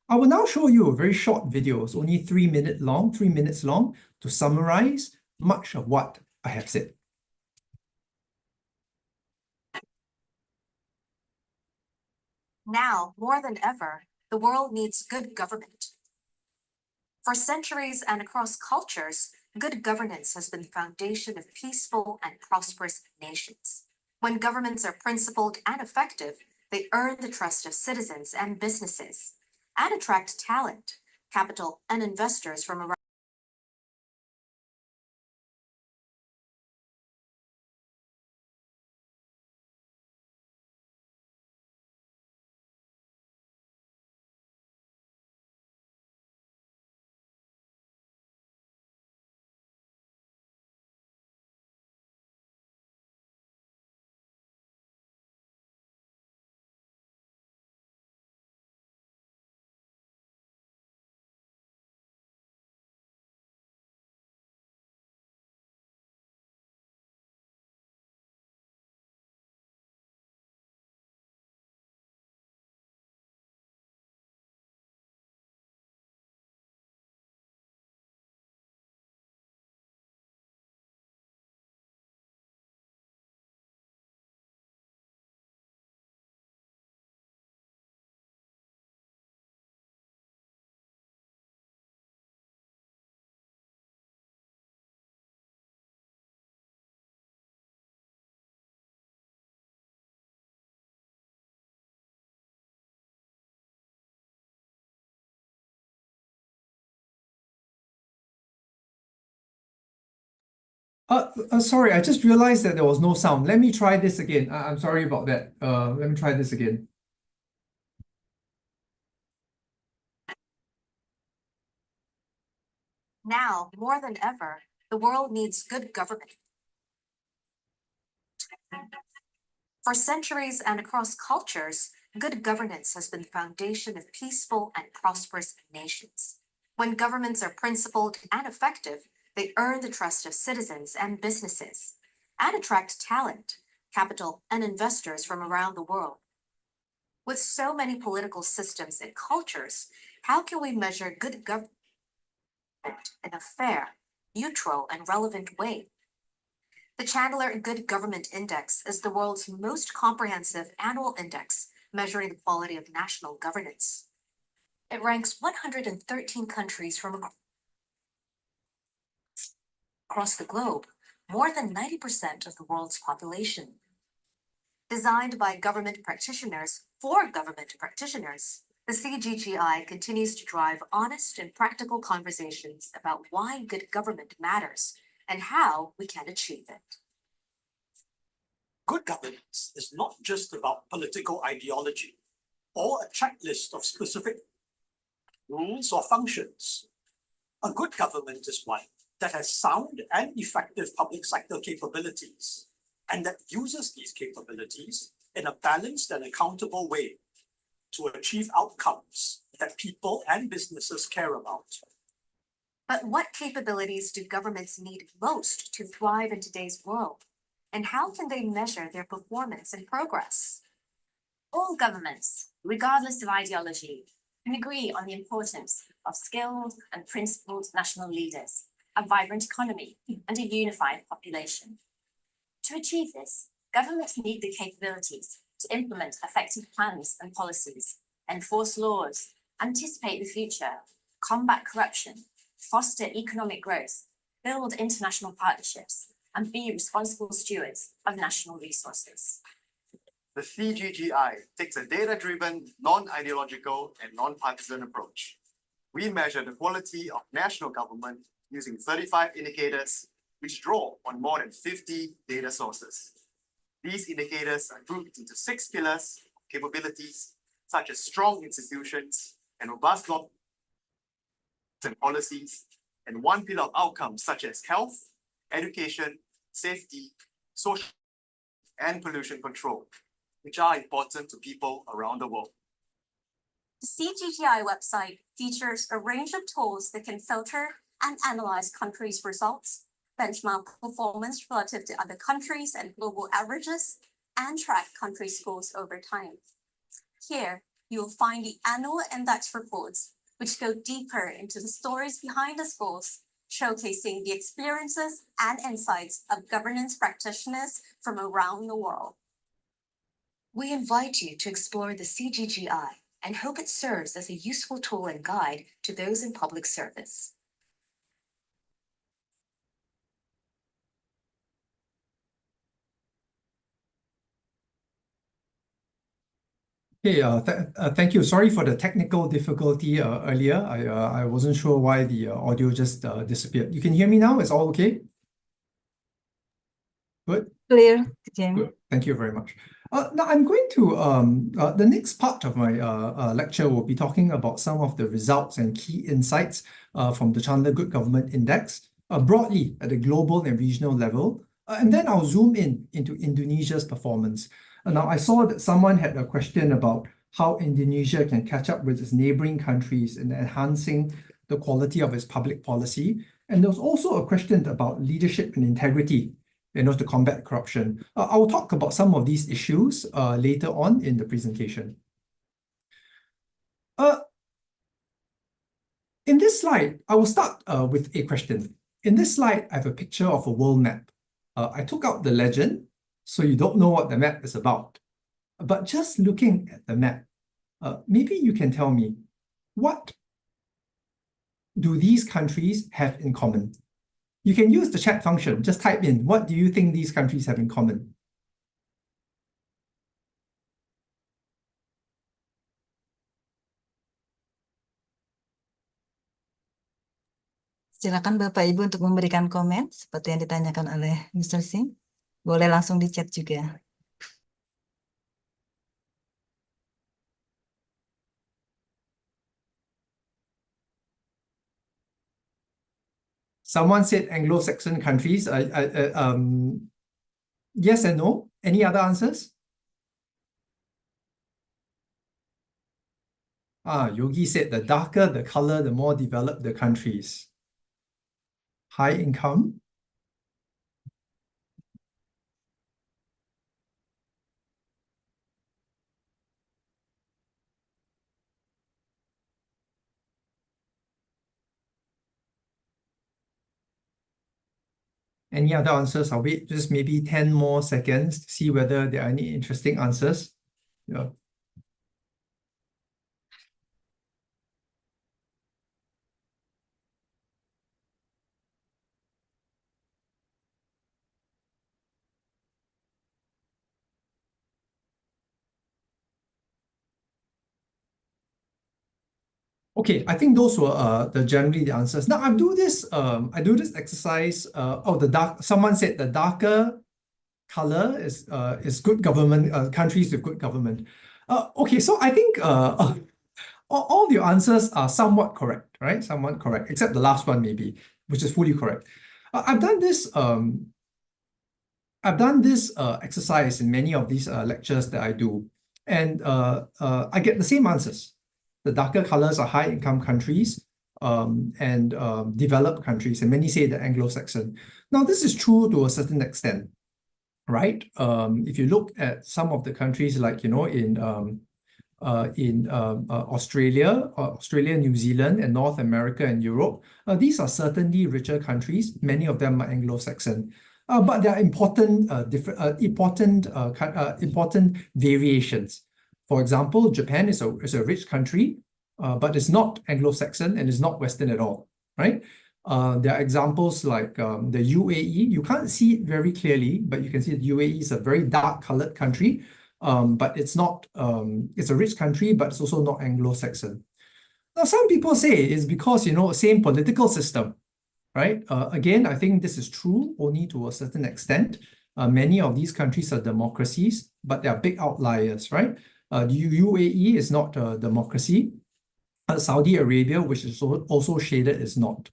I will now show you a very short video. It's only 3 minutes long, to summarize much of what I have said. Now, more than ever, the world needs good government. For centuries and across cultures, good governance has been the foundation of peaceful and prosperous nations. When governments are principled and effective, they earn the trust of citizens and businesses, and attract talent, capital, and investors from around. Sorry, I just realized that there was no sound. Let me try this again. I'm sorry about that. Let me try this again. Now, more than ever, the world needs good government. For centuries and across cultures, good governance has been the foundation of peaceful and prosperous nations. When governments are principled and effective, they earn the trust of citizens and businesses, and attract talent, capital, and investors from around the world. With so many political systems and cultures, how can we measure good government in a fair, neutral, and relevant way? The Chandler Good Government Index is the world's most comprehensive annual index measuring the quality of national governance. It ranks 113 countries from across the globe, more than 90% of the world's population. Designed by government practitioners for government practitioners, the CGGI continues to drive honest and practical conversations about why good government matters and how we can achieve it. Good governance is not just about political ideology or a checklist of specific rules or functions. A good government is one that has sound and effective public sector capabilities and that uses these capabilities in a balanced and accountable way to achieve outcomes that people and businesses care about. But what capabilities do governments need most to thrive in today's world? And how can they measure their performance and progress? All governments, regardless of ideology, can agree on the importance of skilled and principled national leaders, a vibrant economy, and a unified population. To achieve this, governments need the capabilities to implement effective plans and policies, enforce laws, anticipate the future, combat corruption, foster economic growth, build international partnerships, and be responsible stewards of national resources. The CGGI takes a data-driven, non-ideological, and non-partisan approach. We measure the quality of national government using 35 indicators, which draw on more than 50 data sources. These indicators are grouped into 6 pillars of capabilities, such as strong institutions and robust laws and policies, and 1 pillar of outcomes such as health, education, safety, social, and pollution control, which are important to people around the world. The CGGI website features a range of tools that can filter and analyze countries' results, benchmark performance relative to other countries and global averages, and track country scores over time. Here, you will find the annual index reports, which go deeper into the stories behind the scores, showcasing the experiences and insights of governance practitioners from around the world. We invite you to explore the CGGI and hope it serves as a useful tool and guide to those in public service. Okay, thank you. Sorry for the technical difficulty earlier. I wasn't sure why the audio just disappeared. You can hear me now? It's all okay? Good. Clear, Jim. Good. Thank you very much. Now I'm going to the next part of my lecture will be talking about some of the results and key insights from the Chandler Good Government Index broadly at a global and regional level, and then I'll zoom into Indonesia's performance. Now I saw that someone had a question about how Indonesia can catch up with its neighboring countries in enhancing the quality of its public policy, and there was also a question about leadership and integrity to combat corruption. I will talk about some of these issues later on in the presentation. In this slide, I will start with a question. In this slide, I have a picture of a world map. I took out the legend, so you don't know what the map is about. But just looking at the map, maybe you can tell me, what do these countries have in common? You can use the chat function. Just type in, what do you think these countries have in common? Silakan Bapak Ibu untuk memberikan komen seperti yang ditanyakan oleh Mr. Singh. Boleh langsung di chat juga. Someone said Anglo-Saxon countries. Yes and no. Any other answers? Yogi said the darker the color, the more developed the countries. High income. Any other answers? I'll wait just maybe 10 more seconds to see whether there are any interesting answers. Yeah. Okay, I think those were generally the answers. Now I do this exercise. Someone said the darker color is good government, countries with good government. Okay, so I think all your answers are somewhat correct, right? Somewhat correct, except the last one maybe, which is fully correct. I've done this exercise in many of these lectures that I do, and I get the same answers. The darker colors are high-income countries and developed countries, and many say the Anglo-Saxon. Now, this is true to a certain extent, right? If you look at some of the countries like, in Australia, New Zealand, and North America and Europe, these are certainly richer countries. Many of them are Anglo-Saxon. But there are important variations. For example, Japan is a rich country, but it's not Anglo-Saxon and it's not Western at all, right? There are examples like the UAE. You can't see it very clearly, but you can see the UAE is a very dark-colored country, but it's not. It's a rich country, but it's also not Anglo-Saxon. Now, some people say it's because, same political system, right? Again, I think this is true only to a certain extent. Many of these countries are democracies, but they are big outliers, right? The UAE is not a democracy. Saudi Arabia, which is also shaded, is not.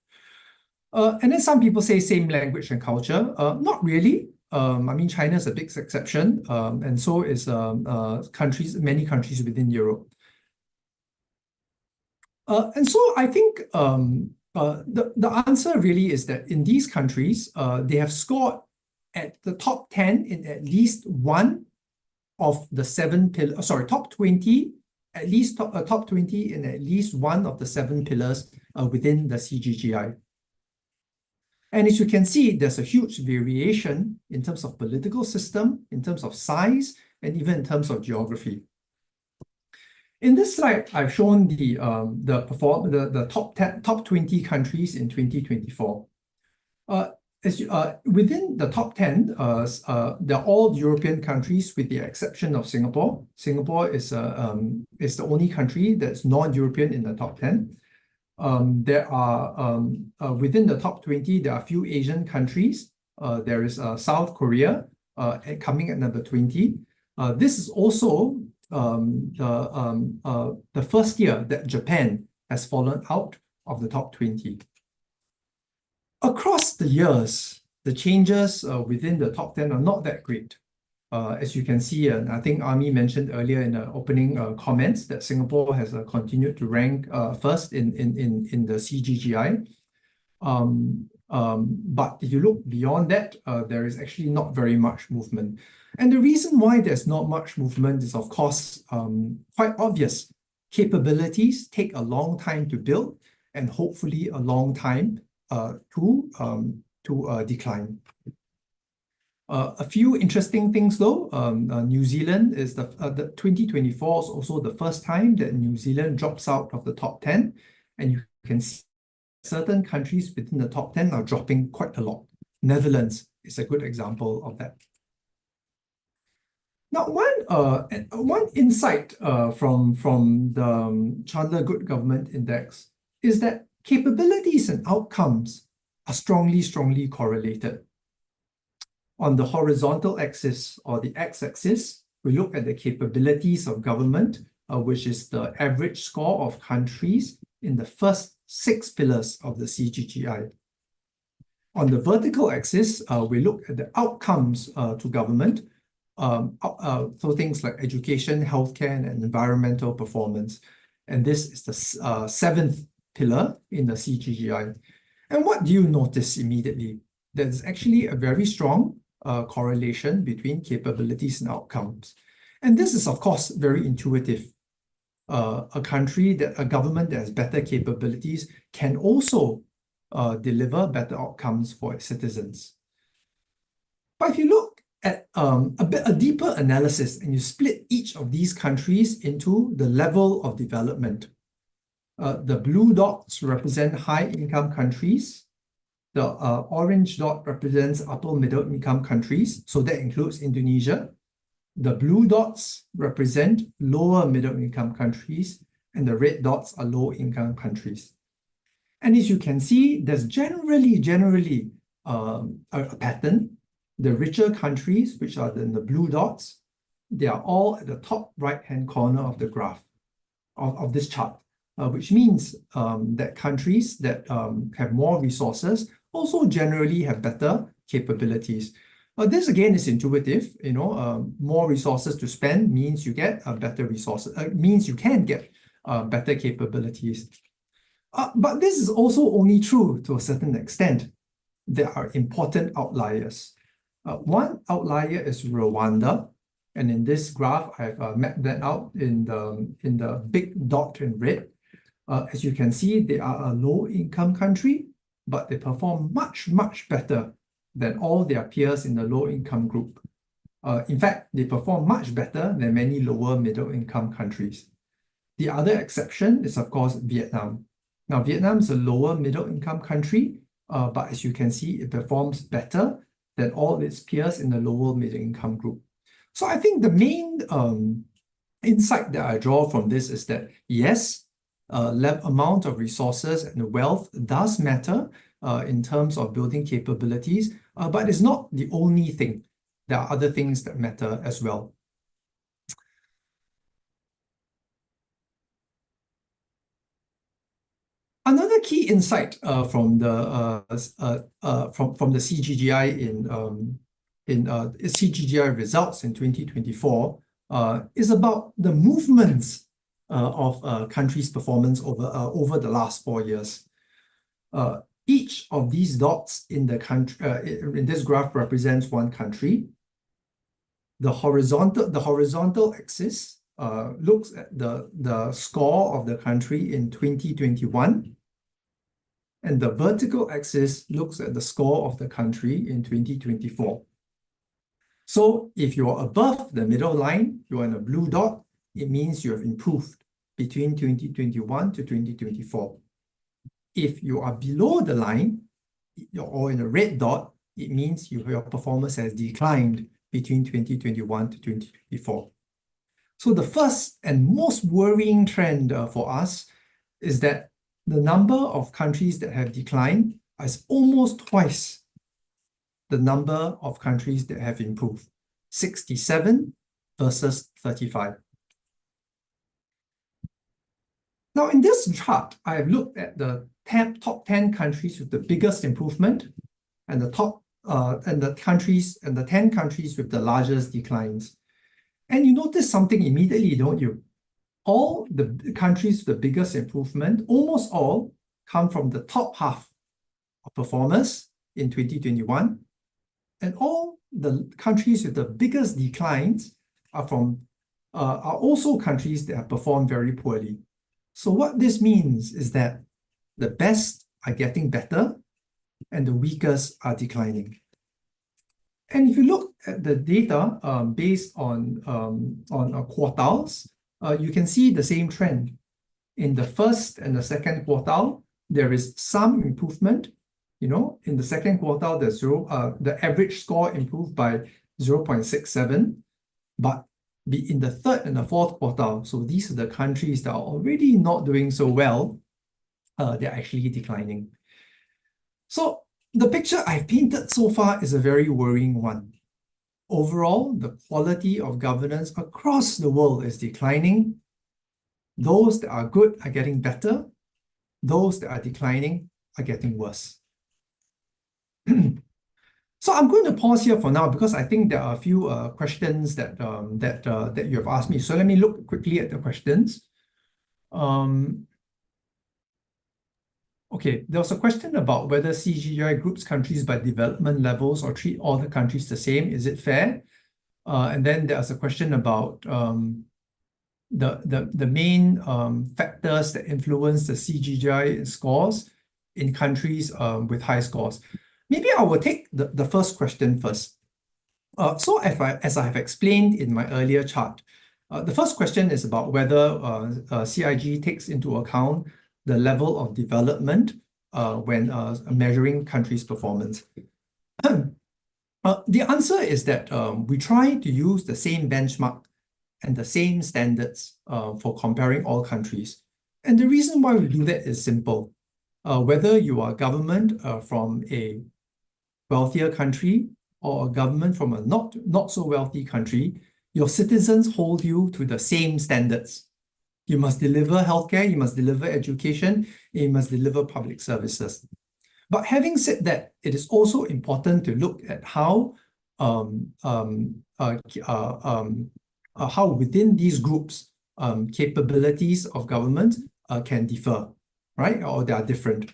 And then some people say same language and culture. Not really. I mean, China is a big exception, and so is many countries within Europe. And so I think the answer really is that in these countries, they have scored at the top 10 in at least one of the 7 pillars. Sorry, top 20, at least top 20 in at least one of the 7 pillars within the CGGI. And as you can see, there's a huge variation in terms of political system, in terms of size, and even in terms of geography. In this slide, I've shown the top 20 countries in 2024. Within the top 10, they're all European countries with the exception of Singapore. Singapore is the only country that's non-European in the top 10. There are within the top 20, there are a few Asian countries. There is South Korea coming at number 20. This is also the first year that Japan has fallen out of the top 20. Across the years, the changes within the top 10 are not that great. As you can see, and I think Ami mentioned earlier in the opening comments that Singapore has continued to rank first in the CGGI. But if you look beyond that, there is actually not very much movement. And the reason why there's not much movement is, of course, quite obvious. Capabilities take a long time to build and hopefully a long time to decline. A few interesting things though. New Zealand is the 2024 is also the first time that New Zealand drops out of the top 10, and you can see certain countries within the top 10 are dropping quite a lot. Netherlands is a good example of that. Now, one insight from the Chandler Good Government Index is that capabilities and outcomes are strongly correlated. On the horizontal axis or the x-axis, we look at the capabilities of government, which is the average score of countries in the first 6 pillars of the CGGI. On the vertical axis, we look at the outcomes to government, so things like education, healthcare, and environmental performance. And this is the 7th pillar in the CGGI. And what do you notice immediately? There's actually a very strong correlation between capabilities and outcomes. And this is, of course, very intuitive. A government that has better capabilities can also deliver better outcomes for its citizens. But if you look at a deeper analysis and you split each of these countries into the level of development, the blue dots represent high-income countries. The orange dot represents upper middle income countries, so that includes Indonesia. The blue dots represent lower middle income countries, and the red dots are low income countries. And as you can see, there's generally a pattern. The richer countries, which are in the blue dots, they are all at the top right-hand corner of the graph, of this chart. which means that countries that have more resources also generally have better capabilities. This again is intuitive, more resources to spend means you get better resources, means you can get better capabilities. But this is also only true to a certain extent. There are important outliers. One outlier is Rwanda, and in this graph, I've mapped that out in the big dot in red. As you can see, they are a low-income country, but they perform much, much better than all their peers in the low-income group. In fact, they perform much better than many lower middle-income countries. The other exception is, of course, Vietnam. Now, Vietnam is a lower middle-income country, but as you can see, it performs better than all its peers in the lower middle-income group. So I think the main insight that I draw from this is that, yes, amount of resources and wealth does matter in terms of building capabilities, but it's not the only thing. There are other things that matter as well. Another key insight from the CGGI in CGGI results in 2024 is about the movements of countries' performance over the last 4 years. Each of these dots in the country in this graph represents one country. The horizontal axis looks at the score of the country in 2021, and the vertical axis looks at the score of the country in 2024. So if you're above the middle line, you're in a blue dot, it means you have improved between 2021 to 2024. If you are below the line, or in a red dot, it means your performance has declined between 2021 to 2024. So the first and most worrying trend for us is that the number of countries that have declined is almost twice the number of countries that have improved, 67 versus 35. Now, in this chart, I have looked at the top 10 countries with the biggest improvement and the 10 countries with the largest declines. And you notice something immediately, don't you? All the countries with the biggest improvement, almost all, come from the top half of performers in 2021, and all the countries with the biggest declines are also countries that have performed very poorly. So what this means is that the best are getting better and the weakest are declining. And if you look at the data based on quartiles, you can see the same trend. In the first and the second quartile, there is some improvement. In the second quartile, the average score improved by 0.67, but in the third and the fourth quartile, so these are the countries that are already not doing so well, they're actually declining. So the picture I've painted so far is a very worrying one. Overall, the quality of governance across the world is declining. Those that are good are getting better. Those that are declining are getting worse. So I'm going to pause here for now because I think there are a few questions that you have asked me. So let me look quickly at the questions. Okay, there was a question about whether CGGI groups countries by development levels or treat all the countries the same. Is it fair? And then there's a question about the main factors that influence the CGGI scores in countries with high scores. Maybe I will take the first question first. So as I have explained in my earlier chart, the first question is about whether CIG takes into account the level of development when measuring countries' performance. The answer is that we try to use the same benchmark and the same standards for comparing all countries. And the reason why we do that is simple. Whether you are a government from a wealthier country or a government from a not so wealthy country, your citizens hold you to the same standards. You must deliver healthcare, you must deliver education, and you must deliver public services. But having said that, it is also important to look at how how within these groups capabilities of government can differ, right? Or they are different.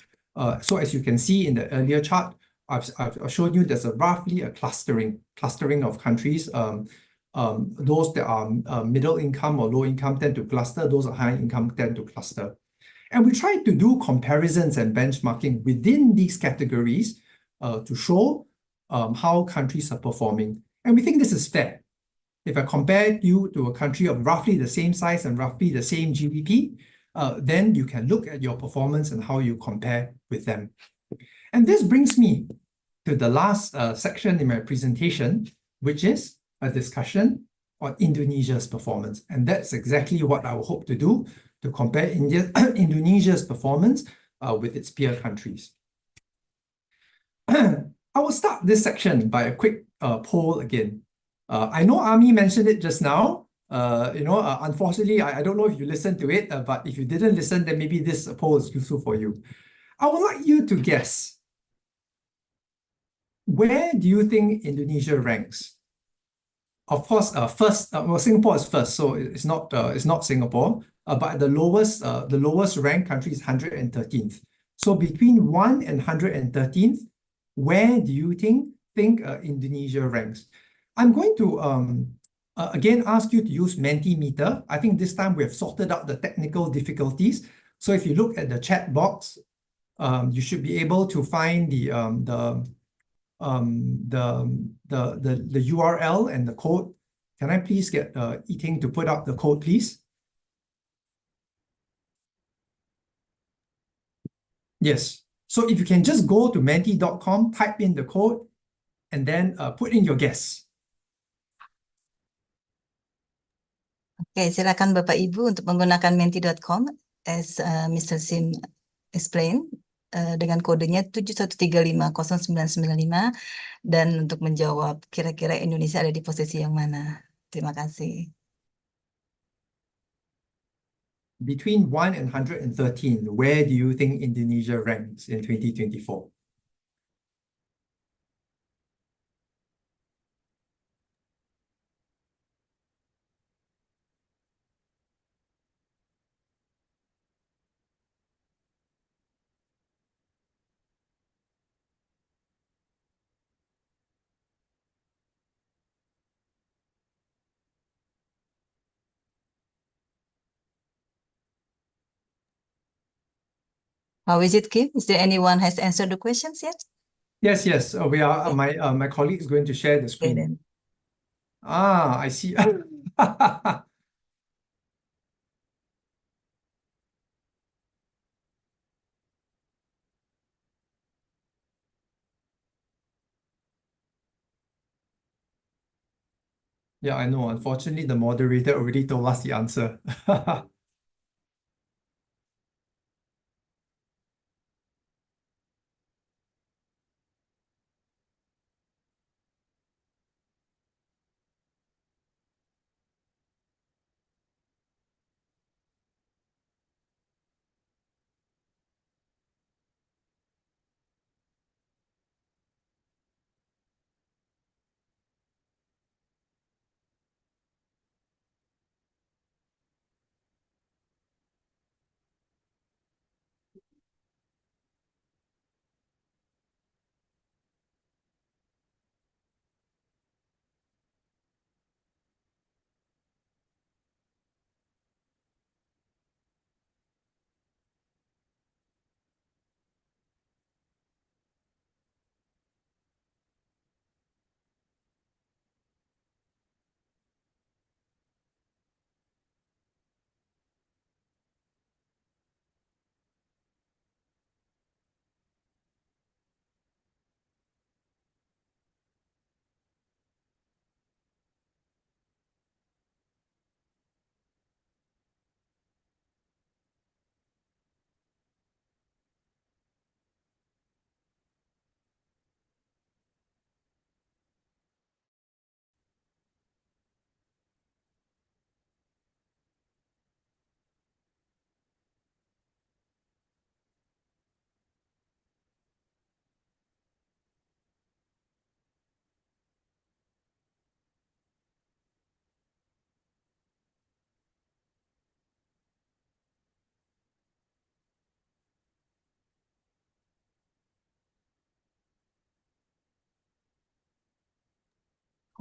So as you can see in the earlier chart, I've shown you there's roughly a clustering of countries. Those that are middle income or low income tend to cluster, those are high income tend to cluster. And we try to do comparisons and benchmarking within these categories to show how countries are performing. And we think this is fair. If I compare you to a country of roughly the same size and roughly the same GDP, then you can look at your performance and how you compare with them. And this brings me to the last section in my presentation, which is a discussion on Indonesia's performance. And that's exactly what I will hope to do, to compare Indonesia's performance with its peer countries. I will start this section by a quick poll again. I know Ami mentioned it just now. Unfortunately, I don't know if you listened to it, but if you didn't listen, then maybe this poll is useful for you. I would like you to guess, where do you think Indonesia ranks? Of course, first, well, Singapore is first, so it's not Singapore. But the lowest ranked country is 113th. So between 1 and 113th, where do you think Indonesia ranks? I'm going to again ask you to use Mentimeter. I think this time we have sorted out the technical difficulties. So if you look at the chat box, you should be able to find the URL and the code. Can I please get Eating to put up the code, please? Yes. So if you can just go to menti.com, type in the code, and then put in your guess. Oke, silakan Bapak Ibu untuk menggunakan menti.com as Mr. Sim explain dengan kodenya 71350995 dan untuk menjawab kira-kira Indonesia ada di posisi yang mana. Terima kasih. Between 1 and 113, where do you think Indonesia ranks in 2024? How is it, Kim? Is there anyone has answered the questions yet? Yes, yes. We are. My colleague is going to share the Okay, screen. then. Ah, I see. Yeah, I know. Unfortunately, the moderator already told us the answer.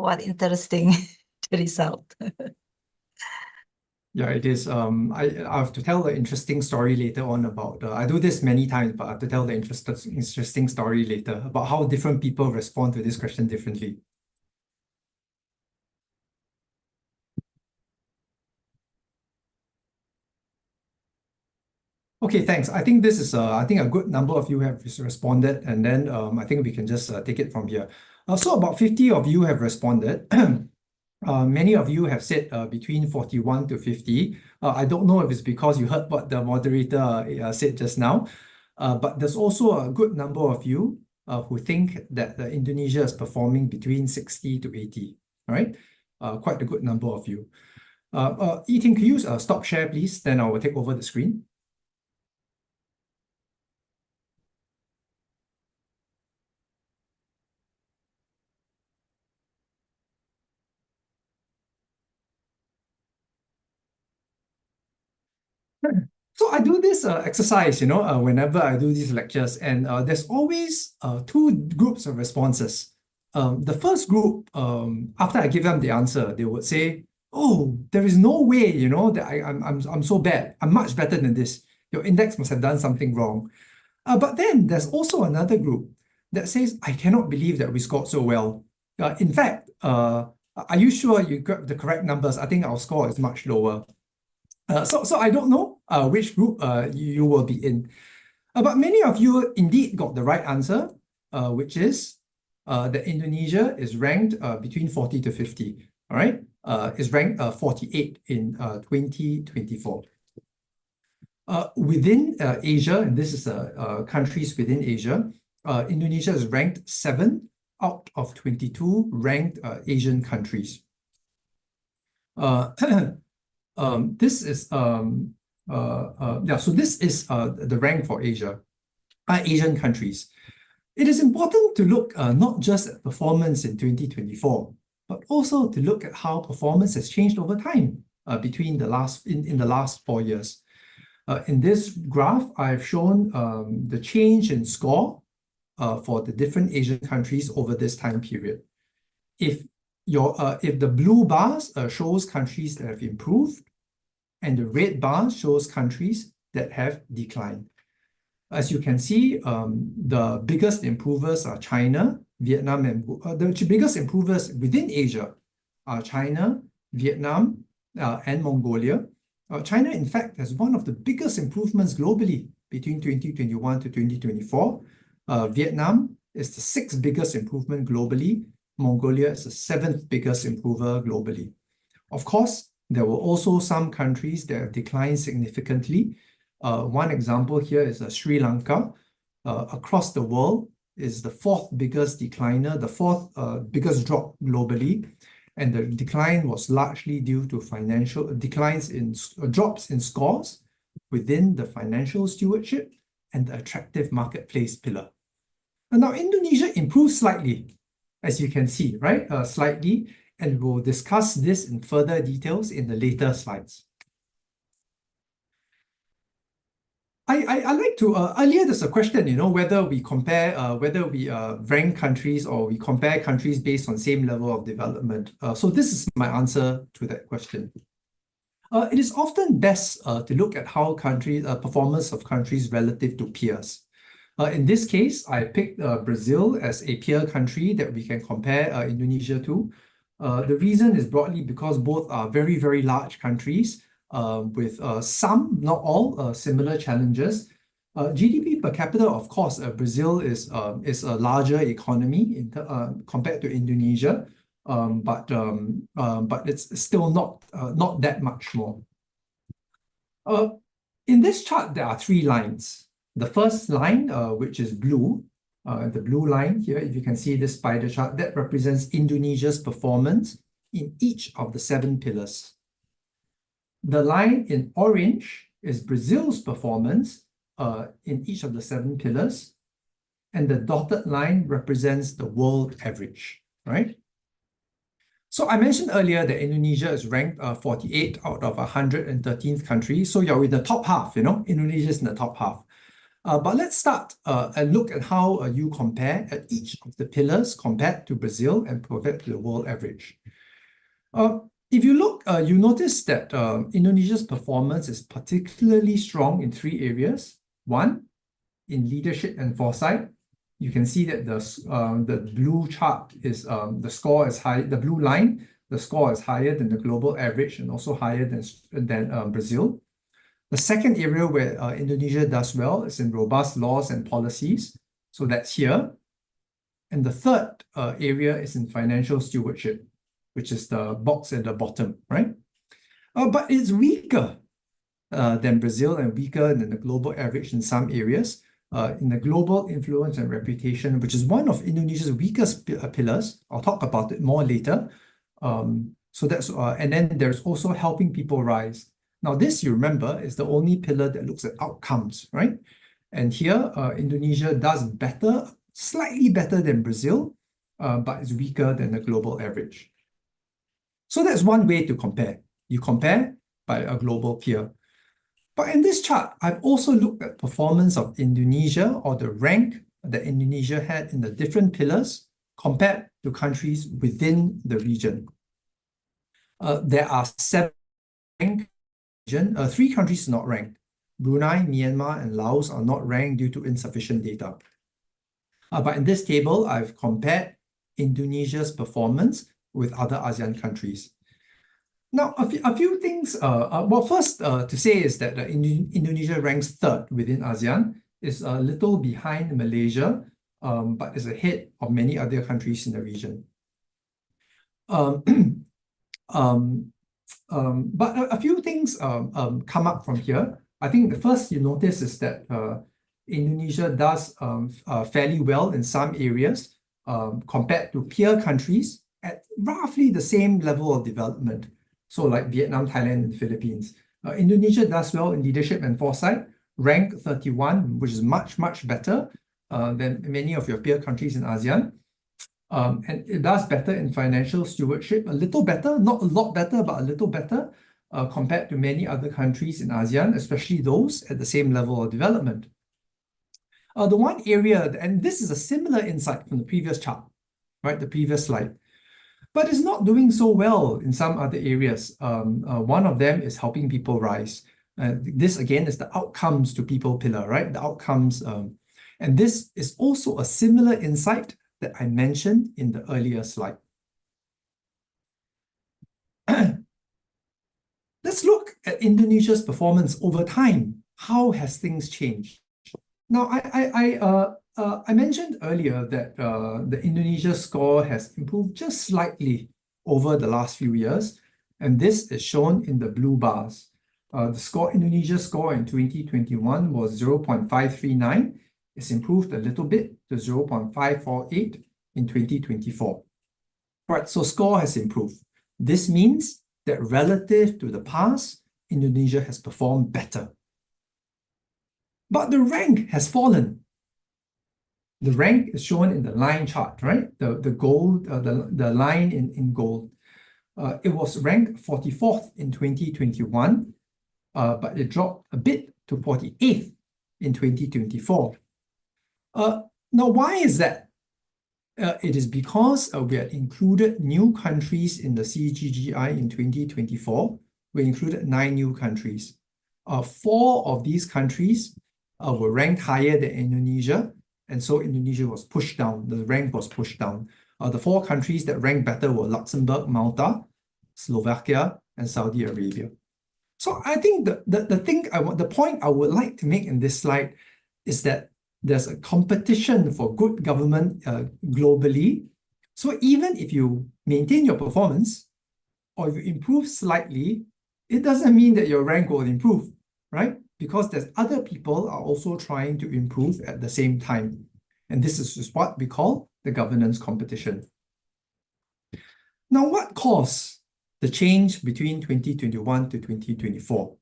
What interesting the result. Yeah, it is. I have to tell the interesting story later on about. I do this many times, but I have to tell the interesting story later about how different people respond to this question differently. Okay, thanks. I think this is I think a good number of you have responded, and then I think we can just take it from here. So about 50 of you have responded. Many of you have said between 41 to 50. I don't know if it's because you heard what the moderator said just now, but there's also a good number of you who think that Indonesia is performing between 60 to 80. All right, quite a good number of you. Yi-Ting, can you stop share, please? Then I will take over the screen. So I do this exercise, whenever I do these lectures, and there's always two groups of responses. The first group, after I give them the answer, they would say, "Oh, there is no way, that I'm so bad. I'm much better than this. Your index must have done something wrong." But then there's also another group that says, "I cannot believe that we scored so well. In fact, are you sure you got the correct numbers? I think our score is much lower." So I don't know which group you will be in. But many of you indeed got the right answer, which is that Indonesia is ranked between 40 to 50. All right, is ranked 48 in 2024. Within Asia, and this is countries within Asia, Indonesia is ranked 7 out of 22 ranked Asian countries. This is so this is the rank for Asian countries. It is important to look not just at performance in 2024, but also to look at how performance has changed over time between the last 4 years. In this graph, I've shown the change in score for the different Asian countries over this time period. If the blue bars shows countries that have improved, and the red bar shows countries that have declined. As you can see, the biggest improvers are China, Vietnam, and the biggest improvers within Asia are China, Vietnam, and Mongolia. China, in fact, has one of the biggest improvements globally between 2021 to 2024. Vietnam is the 6th biggest improvement globally. Mongolia is the 7th biggest improver globally. Of course, there were also some countries that have declined significantly. One example here is Sri Lanka. Across the world is the 4th biggest decliner, the 4th biggest drop globally. And the decline was largely due to financial declines in drops in scores within the financial stewardship and the attractive marketplace pillar. And now Indonesia improved slightly, as you can see, right? Slightly, and we'll discuss this in further details in the later slides. I like to, earlier there's a question, whether we compare, whether we rank countries or we compare countries based on same level of development. So this is my answer to that question. It is often best to look at how performance of countries relative to peers. In this case, I picked Brazil as a peer country that we can compare Indonesia to. The reason is broadly because both are very, very large countries with some, not all, similar challenges. GDP per capita, of course, Brazil is a larger economy compared to Indonesia, but it's still not that much more. In this chart, there are 3 lines. The first line, which is blue, the blue line here, if you can see this spider chart, that represents Indonesia's performance in each of the 7 pillars. The line in orange is Brazil's performance in each of the 7 pillars, and the dotted line represents the world average, right? So I mentioned earlier that Indonesia is ranked 48 out of 113th country. So you're in the top half, Indonesia is in the top half. But let's start and look at how you compare at each of the pillars compared to Brazil and compared to the world average. If you look, you notice that Indonesia's performance is particularly strong in 3 areas. One, in leadership and foresight. You can see that the blue chart is the score is high. The blue line, the score is higher than the global average and also higher than Brazil. The second area where Indonesia does well is in robust laws and policies. So that's here. And the third area is in financial stewardship, which is the box at the bottom, right? But it's weaker than Brazil and weaker than the global average in some areas. In the global influence and reputation, which is one of Indonesia's weakest pillars. I'll talk about it more later. So that's and then there's also helping people rise. Now this, you remember, is the only pillar that looks at outcomes, right? And here, Indonesia does better, slightly better than Brazil, but is weaker than the global average. So that's one way to compare. You compare by a global peer. But in this chart, I've also looked at performance of Indonesia, or the rank that Indonesia had in the different pillars compared to countries within the region. There are 7 ranked region, 3 countries not ranked. Brunei, Myanmar, and Laos are not ranked due to insufficient data. But in this table, I've compared Indonesia's performance with other ASEAN countries. Now, a few things. Well, first to say is that Indonesia ranks 3rd within ASEAN. It's a little behind Malaysia, but is ahead of many other countries in the region. But a few things come up from here. I think the first you notice is that Indonesia does fairly well in some areas compared to peer countries at roughly the same level of development. So like Vietnam, Thailand, and the Philippines. Indonesia does well in leadership and foresight, rank 31, which is much, much better than many of your peer countries in ASEAN. And it does better in financial stewardship, a little better, not a lot better, but a little better compared to many other countries in ASEAN, especially those at the same level of development. The one area, and this is a similar insight from the previous chart, right, the previous slide, but it's not doing so well in some other areas. One of them is helping people rise. This again is the outcomes to people pillar, right? The outcomes, and this is also a similar insight that I mentioned in the earlier slide. Let's look at Indonesia's performance over time. How has things changed? Now, I mentioned earlier that the Indonesia score has improved just slightly over the last few years, and this is shown in the blue bars. Indonesia score in 2021 was 0.539. It's improved a little bit to 0.548 in 2024. Right, so score has improved. This means that relative to the past, Indonesia has performed better. But the rank has fallen. The rank is shown in the line chart, right? The gold, the line in gold. It was ranked 44th in 2021, but it dropped a bit to 48th in 2024. Now, why is that? It is because we had included new countries in the CGGI in 2024. We included 9 new countries. 4 of these countries were ranked higher than Indonesia, and so Indonesia was pushed down. The rank was pushed down. The 4 countries that ranked better were Luxembourg, Malta, Slovakia, and Saudi Arabia. So I think the point I would like to make in this slide is that there's a competition for good government globally. So even if you maintain your performance or if you improve slightly, it doesn't mean that your rank will improve, right? Because there's other people are also trying to improve at the same time. And this is what we call the governance competition. Now, what caused the change between 2021 to 2024?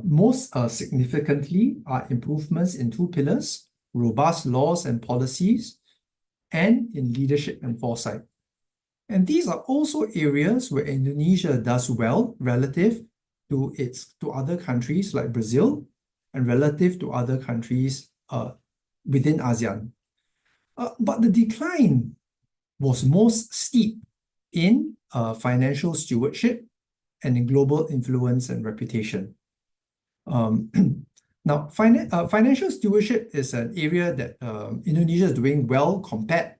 Most significantly are improvements in 2 pillars, robust laws and policies, and in leadership and foresight. And these are also areas where Indonesia does well relative to other countries like Brazil and relative to other countries within ASEAN. But the decline was most steep in financial stewardship and in global influence and reputation. Now, financial stewardship is an area that Indonesia is doing well compared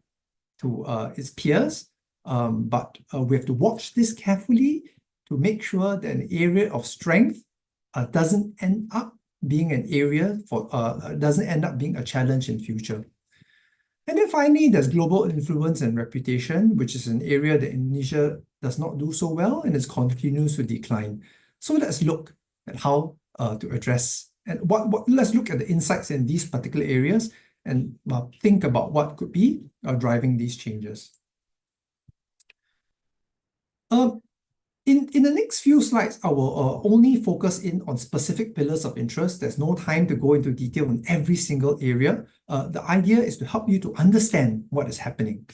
to its peers, but we have to watch this carefully to make sure that an area of strength doesn't end up being an area for doesn't end up being a challenge in future. And then finally, there's global influence and reputation, which is an area that Indonesia does not do so well and it continues to decline. So let's look at how to address and let's look at the insights in these particular areas and think about what could be driving these changes. In the next few slides, I will only focus in on specific pillars of interest. There's no time to go into detail on every single area. The idea is to help you to understand what is happening.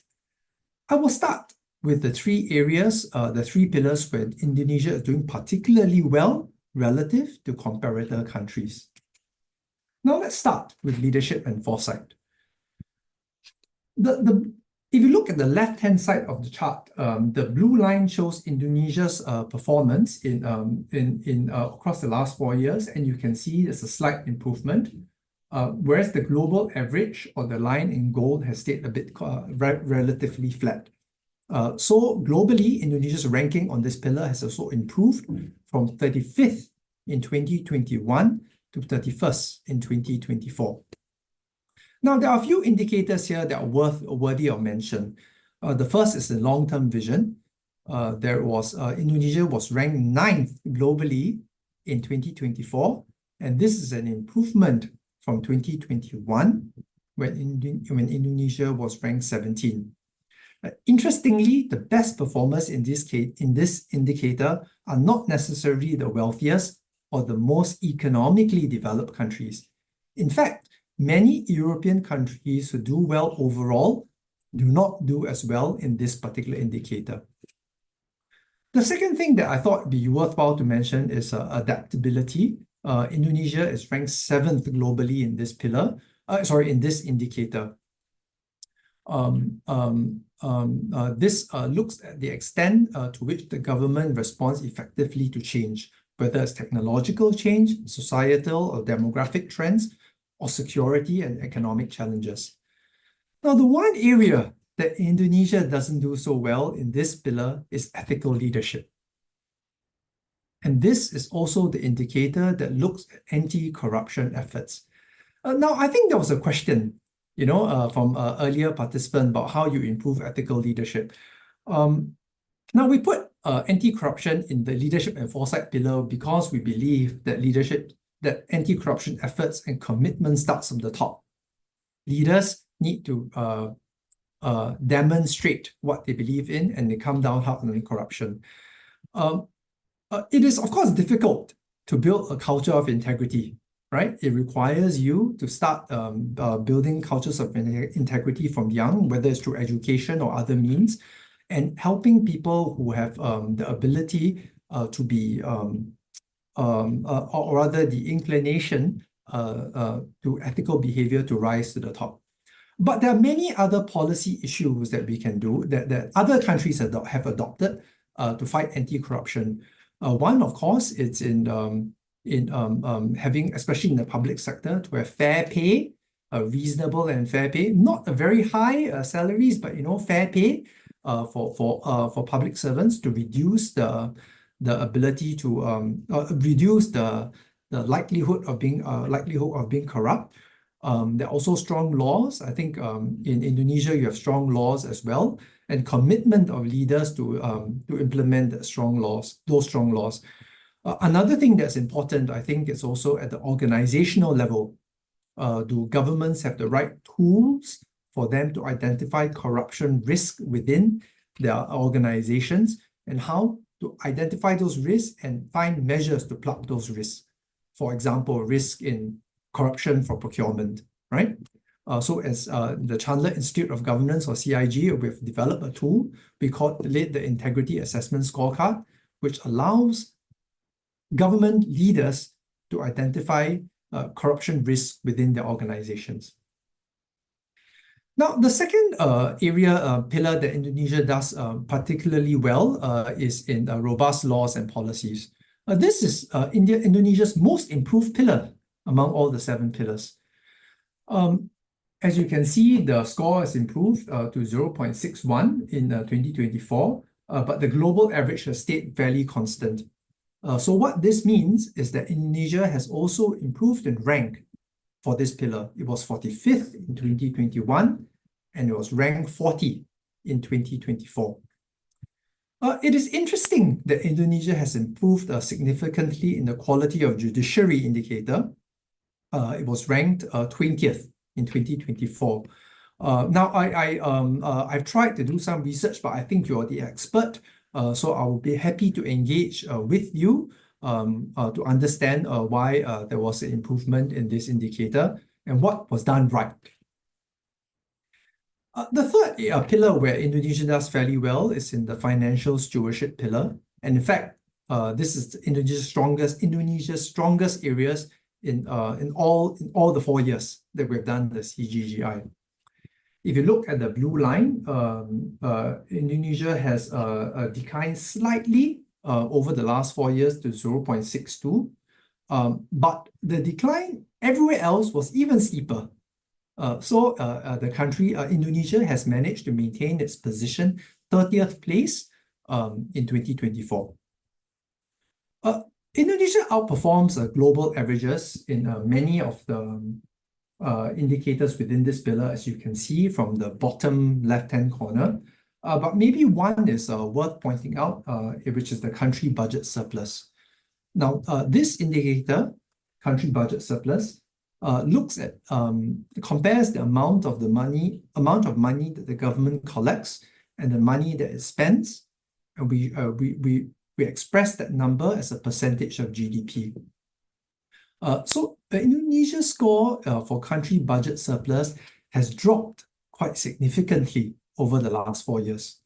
I will start with the three areas, the three pillars where Indonesia is doing particularly well relative to comparator countries. Now let's start with leadership and foresight. If you look at the left-hand side of the chart, the blue line shows Indonesia's performance in across the last 4 years, and you can see there's a slight improvement, whereas the global average or the line in gold has stayed a bit relatively flat. So globally, Indonesia's ranking on this pillar has also improved from 35th in 2021 to 31st in 2024. Now, there are a few indicators here that are worthy of mention. The first is the long-term vision. Indonesia was ranked 9th globally in 2024, and this is an improvement from 2021 when Indonesia was ranked 17. Interestingly, the best performers in this indicator are not necessarily the wealthiest or the most economically developed countries. In fact, many European countries who do well overall do not do as well in this particular indicator. The second thing that I thought would be worthwhile to mention is adaptability. Indonesia is ranked 7th globally in this pillar, in this indicator. This looks at the extent to which the government responds effectively to change, whether it's technological change, societal or demographic trends, or security and economic challenges. Now, the one area that Indonesia doesn't do so well in this pillar is ethical leadership. And this is also the indicator that looks at anti-corruption efforts. Now, I think there was a question, from an earlier participant about how you improve ethical leadership. Now, we put anti-corruption in the leadership and foresight pillar because we believe that anti-corruption efforts and commitment starts from the top. Leaders need to demonstrate what they believe in, and they come down hard on corruption. It is, of course, difficult to build a culture of integrity, right? It requires you to start building cultures of integrity from young, whether it's through education or other means, and helping people who have the ability to be or rather the inclination to ethical behavior to rise to the top. But there are many other policy issues that we can do that other countries have adopted to fight anti-corruption. One, of course, it's in having, especially in the public sector, to have fair pay, reasonable and fair pay, not a very high salaries, but fair pay for public servants to reduce the ability to reduce the likelihood of being corrupt. There are also strong laws. I think in Indonesia you have strong laws as well, and commitment of leaders to implement those strong laws. Another thing that's important, I think, is also at the organizational level. Do governments have the right tools for them to identify corruption risk within their organizations, and how to identify those risks and find measures to plug those risks? For example, risk in corruption for procurement, right? So as the Chandler Institute of Governance, or CIG, we've developed a tool we call the Integrity Assessment Scorecard, which allows government leaders to identify corruption risks within their organizations. Now, the second pillar that Indonesia does particularly well is in robust laws and policies. This is Indonesia's most improved pillar among all the 7 pillars. As you can see, the score has improved to 0.61 in 2024, but the global average has stayed fairly constant. So what this means is that Indonesia has also improved in rank for this pillar. It was 45th in 2021, and it was ranked 40 in 2024. It is interesting that Indonesia has improved significantly in the quality of judiciary indicator. It was ranked 20th in 2024. Now, I've tried to do some research, but I think you're the expert. So I will be happy to engage with you to understand why there was an improvement in this indicator and what was done right. The third pillar where Indonesia does fairly well is in the financial stewardship pillar. And in fact, this is Indonesia's strongest areas in all the 4 years that we've done the CGGI. If you look at the blue line, Indonesia has declined slightly over the last 4 years to 0.62. But the decline everywhere else was even steeper. So the country, Indonesia, has managed to maintain its position 30th place in 2024. Indonesia outperforms global averages in many of the indicators within this pillar, as you can see from the bottom left-hand corner. But maybe one is worth pointing out, which is the country budget surplus. Now, this indicator, country budget surplus, compares the amount of money that the government collects and the money that it spends, and we express that number as a percentage of GDP. So the Indonesia score for country budget surplus has dropped quite significantly over the last 4 years.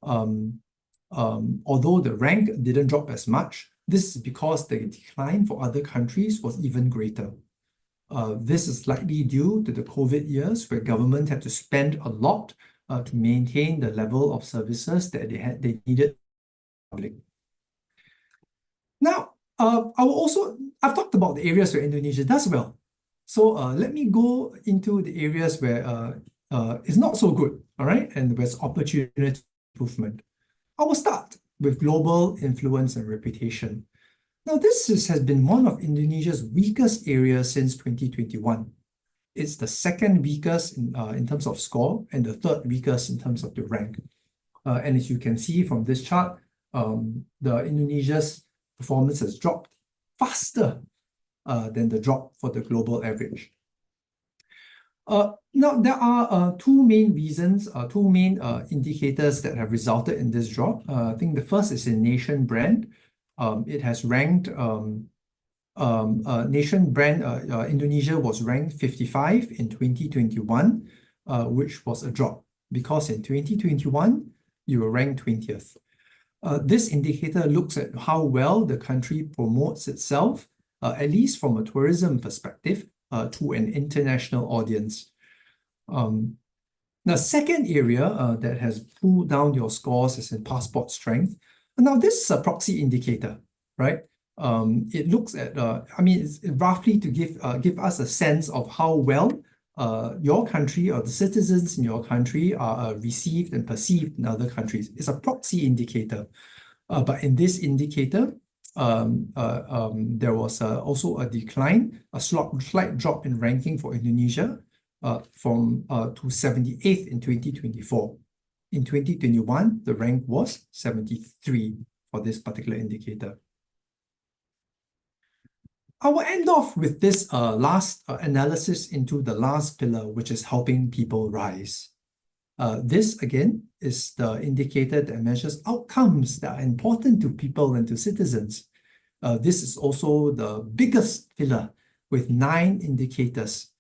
Although the rank didn't drop as much, this is because the decline for other countries was even greater. This is likely due to the COVID years where government had to spend a lot to maintain the level of services that they needed. Now, I've talked about the areas where Indonesia does well. So let me go into the areas where it's not so good, all right, and there's opportunity for improvement. I will start with global influence and reputation. Now, this has been one of Indonesia's weakest areas since 2021. It's the second weakest in terms of score and the third weakest in terms of the rank. And as you can see from this chart, the Indonesia's performance has dropped faster than the drop for the global average. Now, there are two main reasons, two main indicators that have resulted in this drop. I think the first is in nation brand. It has ranked, nation brand, Indonesia was ranked 55 in 2021, which was a drop because in 2021, you were ranked 20th. This indicator looks at how well the country promotes itself, at least from a tourism perspective, to an international audience. The second area that has pulled down your scores is in passport strength. Now, this is a proxy indicator, right? It looks at, it's roughly to give us a sense of how well your country or the citizens in your country are received and perceived in other countries. It's a proxy indicator. But in this indicator, there was also a decline, a slight drop in ranking for Indonesia to 78th in 2024. In 2021, the rank was 73 for this particular indicator. I will end off with this last analysis into the last pillar, which is helping people rise. This, again, is the indicator that measures outcomes that are important to people and to citizens. This is also the biggest pillar with 9 indicators.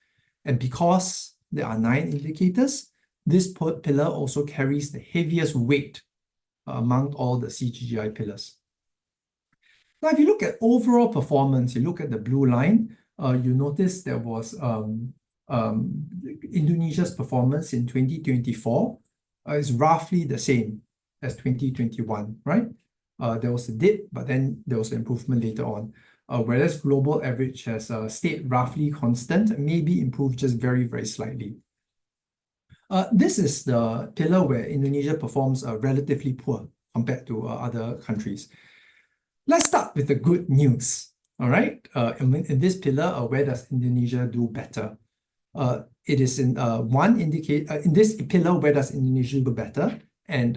And because there are 9 indicators, this pillar also carries the heaviest weight among all the CGGI pillars. Now, if you look at overall performance, you look at the blue line, you notice there was Indonesia's performance in 2024 is roughly the same as 2021, right? There was a dip, but then there was an improvement later on. Whereas global average has stayed roughly constant, maybe improved just very, very slightly. This is the pillar where Indonesia performs relatively poor compared to other countries. Let's start with the good news. All right. In this pillar, where does Indonesia do better? It is in in this pillar, where does Indonesia do better? And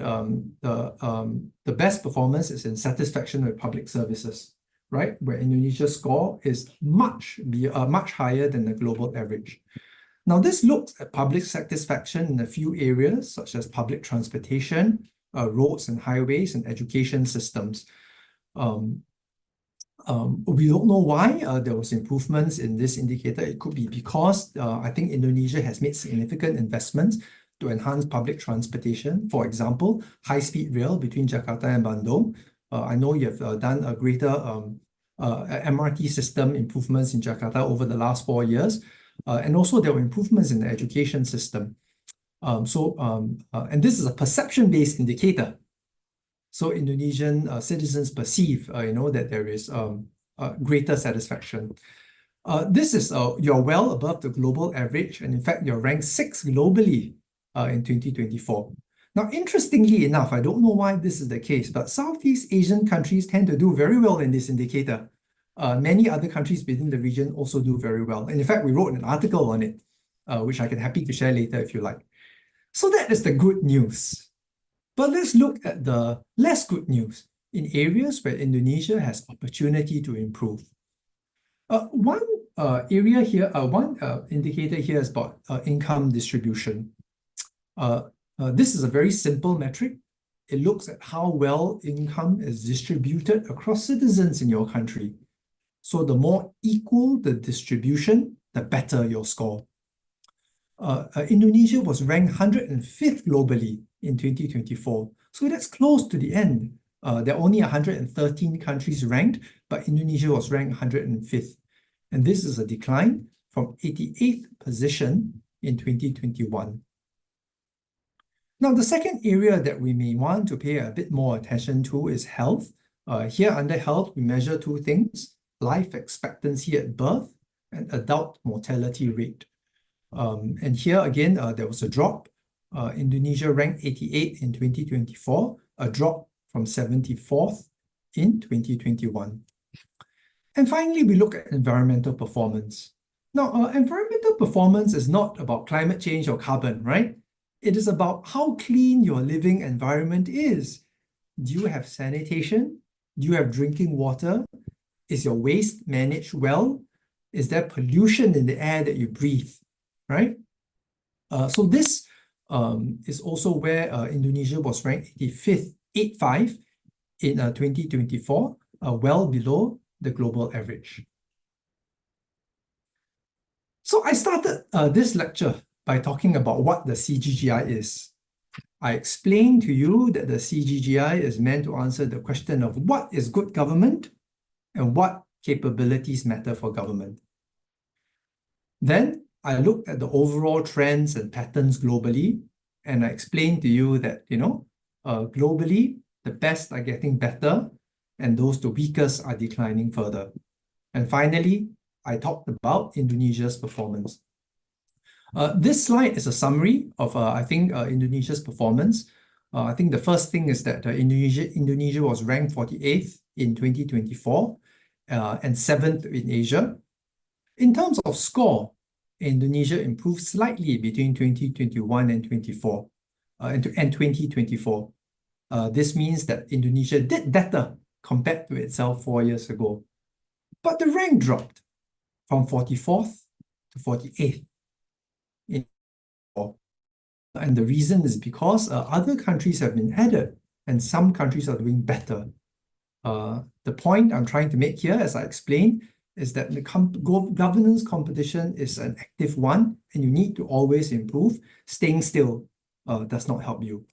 the best performance is in satisfaction with public services, right? Where Indonesia's score is much higher than the global average. Now, this looks at public satisfaction in a few areas, such as public transportation, roads and highways, and education systems. We don't know why there was improvements in this indicator. It could be because I think Indonesia has made significant investments to enhance public transportation. For example, high-speed rail between Jakarta and Bandung. I know you have done a greater MRT system improvements in Jakarta over the last 4 years. And also there were improvements in the education system. And this is a perception-based indicator. So Indonesian citizens perceive, that there is greater satisfaction. This is you're well above the global average, and in fact, you're ranked 6th globally in 2024. Now, interestingly enough, I don't know why this is the case, but Southeast Asian countries tend to do very well in this indicator. Many other countries within the region also do very well. And in fact, we wrote an article on it, which I can happy to share later if you like. So that is the good news. But let's look at the less good news in areas where Indonesia has opportunity to improve. One indicator here is about income distribution. This is a very simple metric. It looks at how well income is distributed across citizens in your country. So the more equal the distribution, the better your score. Indonesia was ranked 105th globally in 2024. So that's close to the end. There are only 113 countries ranked, but Indonesia was ranked 105th. And this is a decline from 88th position in 2021. Now, the second area that we may want to pay a bit more attention to is health. Here under health, we measure two things: life expectancy at birth and adult mortality rate. And here again, there was a drop. Indonesia ranked 88 in 2024, a drop from 74th in 2021. And finally, we look at environmental performance. Now, environmental performance is not about climate change or carbon, right? It is about how clean your living environment is. Do you have sanitation? Do you have drinking water? Is your waste managed well? Is there pollution in the air that you breathe, right? So this is also where Indonesia was ranked 85 in 2024, well below the global average. So I started this lecture by talking about what the CGGI is. I explained to you that the CGGI is meant to answer the question of what is good government and what capabilities matter for government. Then I looked at the overall trends and patterns globally, and I explained to you that, globally, the best are getting better, and those the weakest are declining further. And finally, I talked about Indonesia's performance. This slide is a summary of, Indonesia's performance. I think the first thing is that Indonesia was ranked 48th in 2024 and 7th in Asia. In terms of score, Indonesia improved slightly between 2021 and 2024. This means that Indonesia did better compared to itself 4 years ago. But the rank dropped from 44th to 48th. And the reason is because other countries have been added and some countries are doing better. The point I'm trying to make here, as I explained, is that the governance competition is an active one and you need to always improve. Staying still does not help you.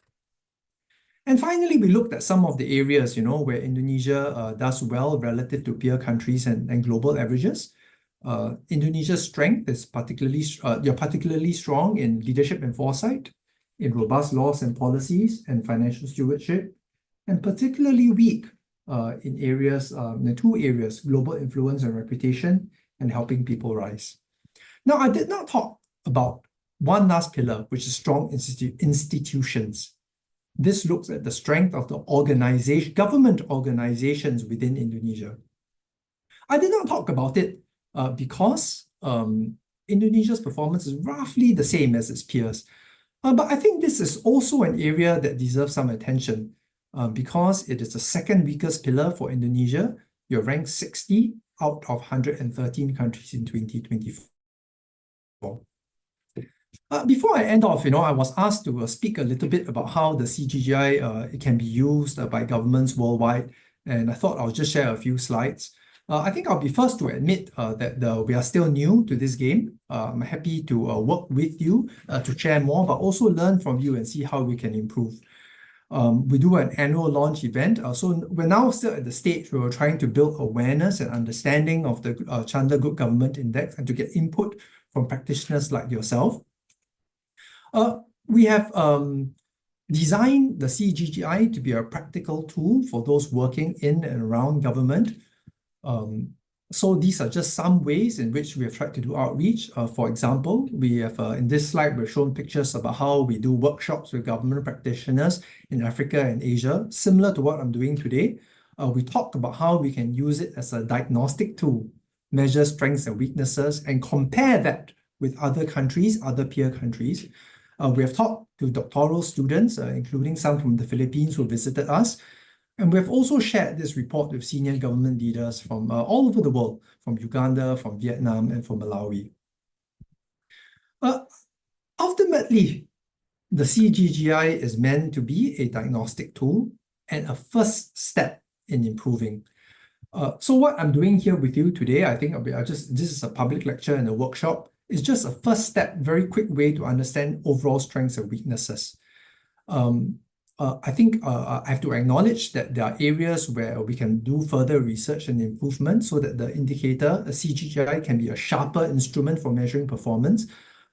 And finally, we looked at some of the areas, where Indonesia does well relative to peer countries and global averages. Indonesia's strength is you're particularly strong in leadership and foresight, in robust laws and policies, and financial stewardship, and particularly weak in two areas, global influence and reputation, and helping people rise. Now, I did not talk about one last pillar, which is strong institutions. This looks at the strength of the government organizations within Indonesia. I did not talk about it because Indonesia's performance is roughly the same as its peers. But I think this is also an area that deserves some attention because it is the second weakest pillar for Indonesia. You're ranked 60 out of 113 countries in 2024. Before I end off, I was asked to speak a little bit about how the CGGI it can be used by governments worldwide, and I thought I'll just share a few slides. I think I'll be first to admit that we are still new to this game. I'm happy to work with you to share more, but also learn from you and see how we can improve. We do an annual launch event, so we're now still at the stage where we're trying to build awareness and understanding of the Chandler Good Government Index and to get input from practitioners like yourself. We have designed the CGGI to be a practical tool for those working in and around government. So these are just some ways in which we have tried to do outreach. For example, we have in this slide, we've shown pictures about how we do workshops with government practitioners in Africa and Asia, similar to what I'm doing today. We talked about how we can use it as a diagnostic tool, measure strengths and weaknesses, and compare that with other countries, other peer countries. We have talked to doctoral students, including some from the Philippines who visited us. And we have also shared this report with senior government leaders from all over the world, from Uganda, from Vietnam, and from Malawi. Ultimately, the CGGI is meant to be a diagnostic tool and a first step in improving. So what I'm doing here with you today, I think this is a public lecture and a workshop. It's just a first step, very quick way to understand overall strengths and weaknesses. I think I have to acknowledge that there are areas where we can do further research and improvement so that the indicator, a CGGI, can be a sharper instrument for measuring performance.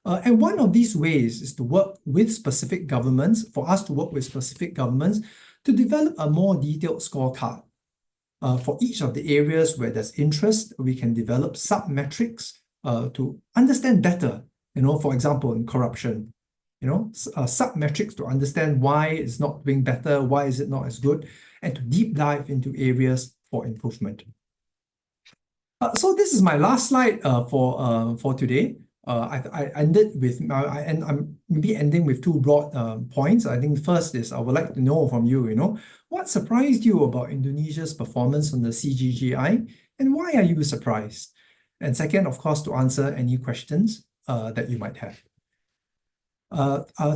And one of these ways is to work with specific governments, for us to work with specific governments to develop a more detailed scorecard. For each of the areas where there's interest, we can develop sub-metrics to understand better, for example, in corruption, sub-metrics to understand why it's not doing better, why is it not as good, and to deep dive into areas for improvement. So this is my last slide for today. I ended with, I'm maybe ending with two broad points. I think first is I would like to know from you, what surprised you about Indonesia's performance on the CGGI, and why are you surprised? And second, of course, to answer any questions that you might have.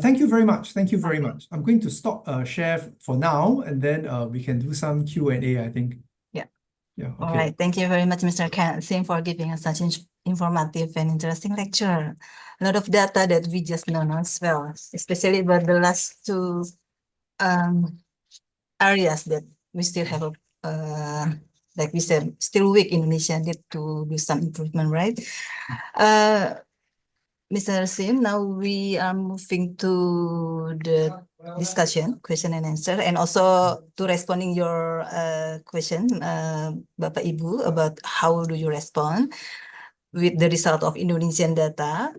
Thank you very much. Thank you very much. I'm going to stop share for now, and then we can do some Q&A, I think. Yeah. Yeah. Okay. All right. Thank you very much, Mr. Sim, for giving us such informative and interesting lecture. A lot of data that we just know as well, especially about the last two areas that we still have like we said, still weak. Indonesia need to do some improvement, right? Mr. Sim, now we are moving to the discussion, question and answer, and also to responding your question, Bapak Ibu, about how do you respond with the result of Indonesian data.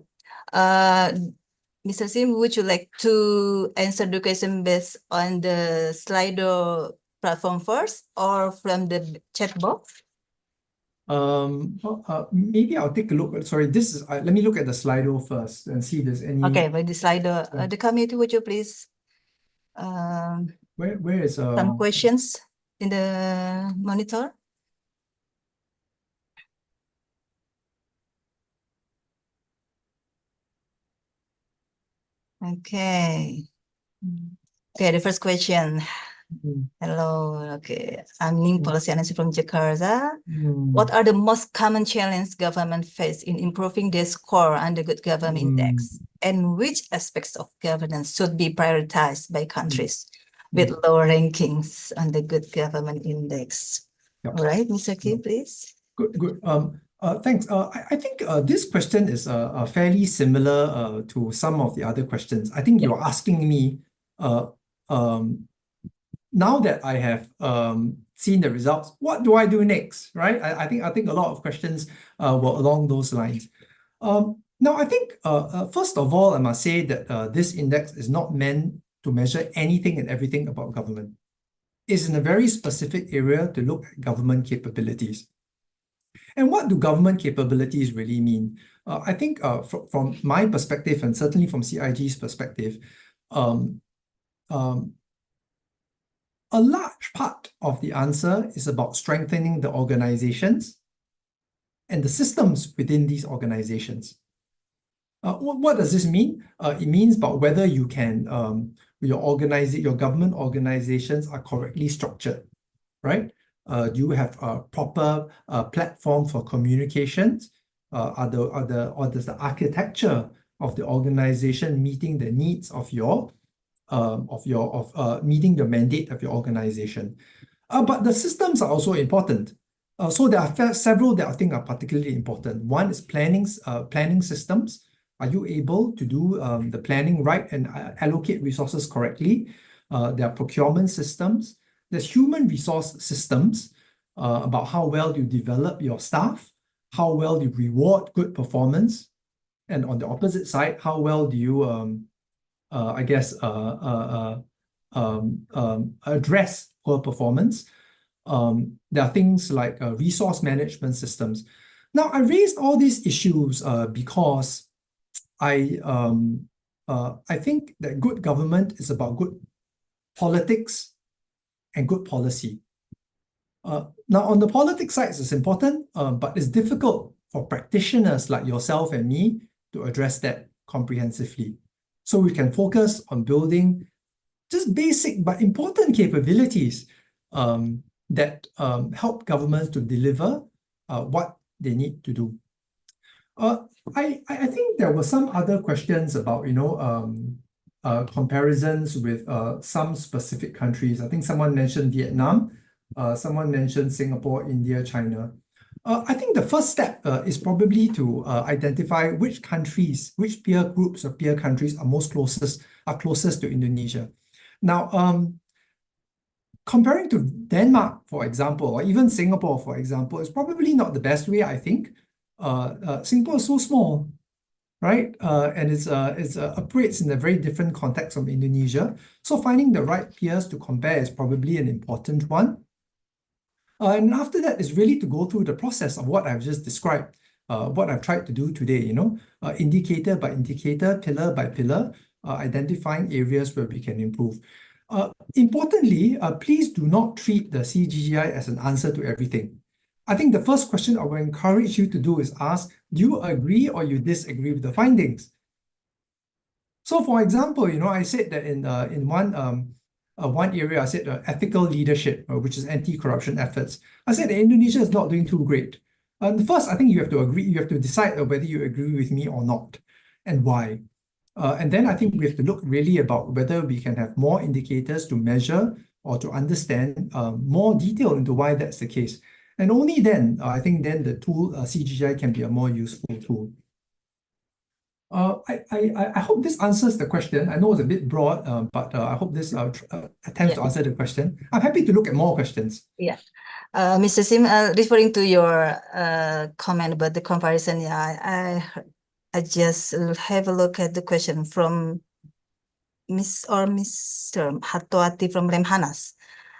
Mr. Sim, would you like to answer the question based on the Slido platform first or from the chat box? Maybe I'll take a look. Sorry, this is let me look at the Slido first and see if there's any. Okay, by the Slido, the committee, would you please where is some questions in the monitor? Okay. Okay, the first question. Hello, okay. I'm Ning Policy Analyst from Jakarta. What are the most common challenges government face in improving their score on the Good Government Index? And which aspects of governance should be prioritized by countries with lower rankings on the Good Government Index? Yep. All right, Mr. Kim, please. Good. Thanks. I think this question is fairly similar to some of the other questions. I think you're asking me, now that I have seen the results, what do I do next, right? I think a lot of questions were along those lines. Now, I think first of all, I must say that this index is not meant to measure anything and everything about government. It's in a very specific area to look at government capabilities. And what do government capabilities really mean? I think from my perspective, and certainly from CIG's perspective, a large part of the answer is about strengthening the organizations and the systems within these organizations. What does this mean? It means about whether you can your government organizations are correctly structured, right? Do you have a proper platform for communications? Or does the architecture of the organization meeting the needs of meeting the mandate of your organization? But the systems are also important. So there are several that I think are particularly important. One is planning systems. Are you able to do the planning right and allocate resources correctly? There are procurement systems. There's human resource systems about how well you develop your staff, how well you reward good performance, and on the opposite side, how well do you, address poor performance? There are things like resource management systems. Now, I raised all these issues because I think that good government is about good politics and good policy. Now, on the politics side, it's important, but it's difficult for practitioners like yourself and me to address that comprehensively. So we can focus on building just basic but important capabilities that help governments to deliver what they need to do. I think there were some other questions about, comparisons with some specific countries. I think someone mentioned Vietnam, someone mentioned Singapore, India, China. I think the first step is probably to identify which countries, which peer groups or peer countries are closest to Indonesia. Now, comparing to Denmark, for example, or even Singapore, for example, is probably not the best way, I think. Singapore is so small, right? And it operates in a very different context from Indonesia. So finding the right peers to compare is probably an important one. And after that is really to go through the process of what I've just described, what I've tried to do today, indicator by indicator, pillar by pillar, identifying areas where we can improve. Importantly, please do not treat the CGGI as an answer to everything. I think the first question I will encourage you to do is ask, do you agree or you disagree with the findings? So for example, I said that in one area, I said ethical leadership, which is anti-corruption efforts. I said that Indonesia is not doing too great. First, I think you have to agree, you have to decide whether you agree with me or not, and why. And then I think we have to look really about whether we can have more indicators to measure or to understand more detail into why that's the case. And only then, I think then the tool CGGI can be a more useful tool. I hope this answers the question. I know it's a bit broad, but I hope this attempts to answer the question. I'm happy to look at more questions. Yeah. Mr. Sim, referring to your comment about the comparison, I just have a look at the question from Miss or Mr. Hartoati from Remhanas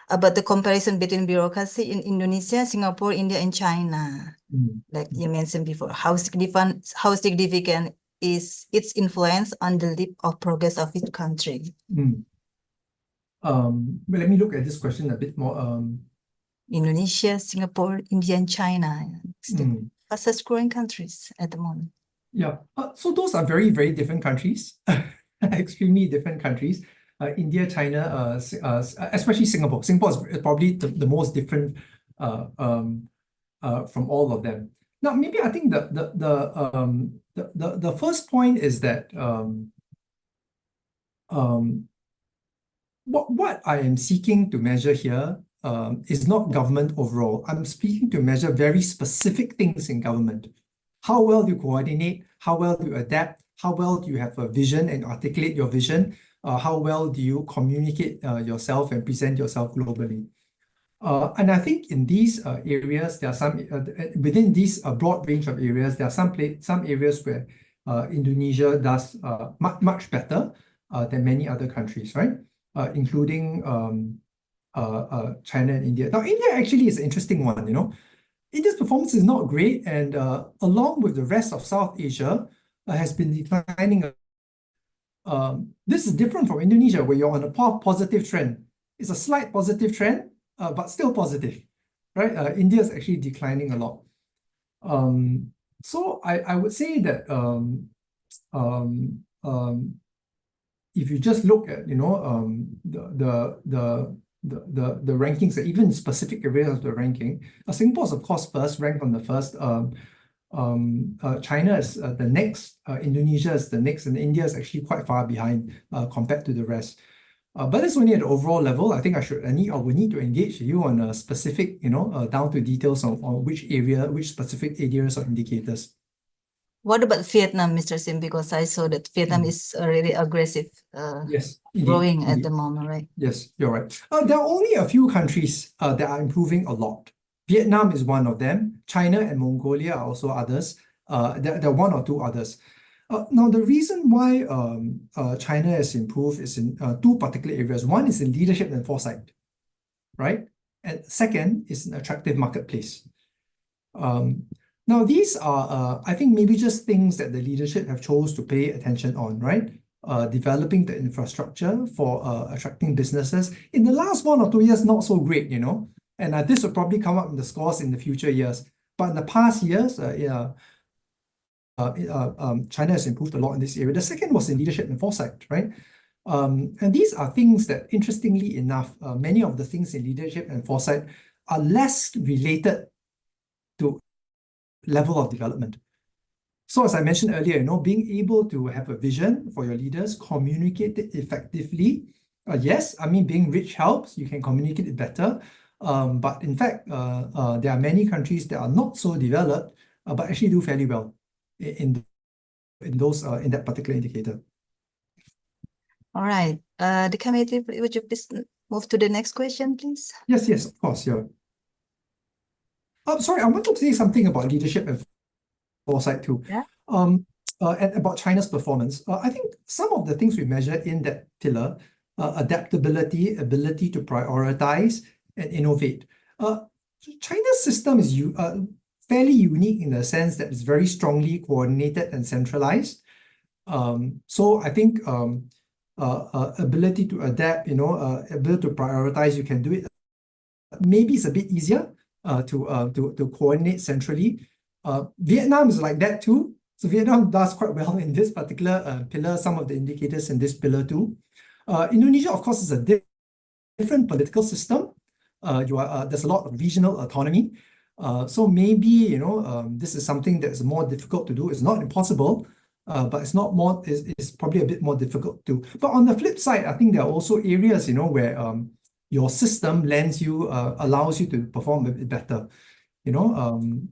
about the comparison between bureaucracy in Indonesia, Singapore, India, and China. Like you mentioned before, how significant is its influence on the leap of progress of each country? But let me look at this question a bit more. Indonesia, Singapore, India, and China, the fastest growing countries at the moment. Yeah, so those are very, very different countries, extremely different countries. India, China, especially Singapore. Singapore is probably the most different from all of them. Now, maybe I think the first point is that what I am seeking to measure here is not government overall. I'm speaking to measure very specific things in government. How well do you coordinate? How well do you adapt? How well do you have a vision and articulate your vision? How well do you communicate yourself and present yourself globally? And I think in these areas, there are some within these broad range of areas, there are some areas where Indonesia does much better than many other countries, right? Including China and India. Now, India actually is an interesting one, you know. India's performance is not great, and along with the rest of South Asia, has been declining. This is different from Indonesia, where you're on a positive trend. It's a slight positive trend, but still positive, right? India is actually declining a lot. So I would say that if you just look at, you know, the rankings, that even specific areas of the ranking, Singapore is of course first, ranked on the first. China is the next, Indonesia is the next, and India is actually quite far behind compared to the rest. But it's only at the overall level. I think I will need to engage you on a specific, you know, down to details on which specific areas or indicators. What about Vietnam, Mr. Sim? Because I saw that Vietnam is really aggressive, yes, growing indeed. at the moment, right? Yes, you're right. There are only a few countries that are improving a lot. Vietnam is one of them. China and Mongolia are also others. There are one or two others. Now, the reason why China has improved is in two particular areas. One is in leadership and foresight, right? And second is an attractive marketplace. Now, these are, I think, maybe just things that the leadership have chose to pay attention on, right? Developing the infrastructure for attracting businesses. In the last 1 or 2 years, not so great, you know, and this will probably come up in the scores in the future years. But in the past years, China has improved a lot in this area. The second was in leadership and foresight, right? And these are things that, interestingly enough, many of the things in leadership and foresight are less related to level of development. So as I mentioned earlier, you know, being able to have a vision for your leaders, communicate it effectively. Yes, I mean, being rich helps. You can communicate it better. But in fact, there are many countries that are not so developed, but actually do fairly well in that particular indicator. All right. The committee, would you please move to the next question, please? Yes, of course, yeah. Sorry, I want to say something about leadership and foresight too. Yeah. And about China's performance. I think some of the things we measure in that pillar, adaptability, ability to prioritize and innovate. China's system is fairly unique in the sense that it's very strongly coordinated and centralized. So I think ability to adapt, you know, ability to prioritize, you can do it. Maybe it's a bit easier to coordinate centrally. Vietnam is like that too. So Vietnam does quite well in this particular pillar, some of the indicators in this pillar too. Indonesia, of course, is a different political system. There's a lot of regional autonomy. So maybe, you know, this is something that's more difficult to do. It's not impossible, but it's probably a bit more difficult to. But on the flip side, I think there are also areas, you know, where your system allows you to perform a bit better. You know,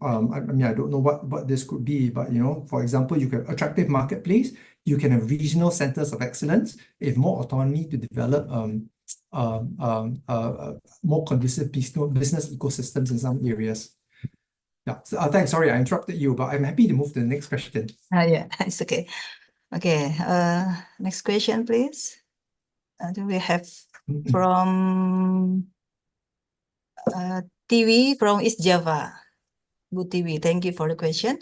I mean, I don't know what this could be, but, you know, for example, you can have attractive marketplace, you can have regional centers of excellence, if more autonomy to develop more conducive business ecosystems in some areas. Yeah, so, thanks. Sorry, I interrupted you, but I'm happy to move to the next question. Yeah, it's okay. Okay, next question, please. Do we have from TV from East Java? Bu TV, thank you for the question.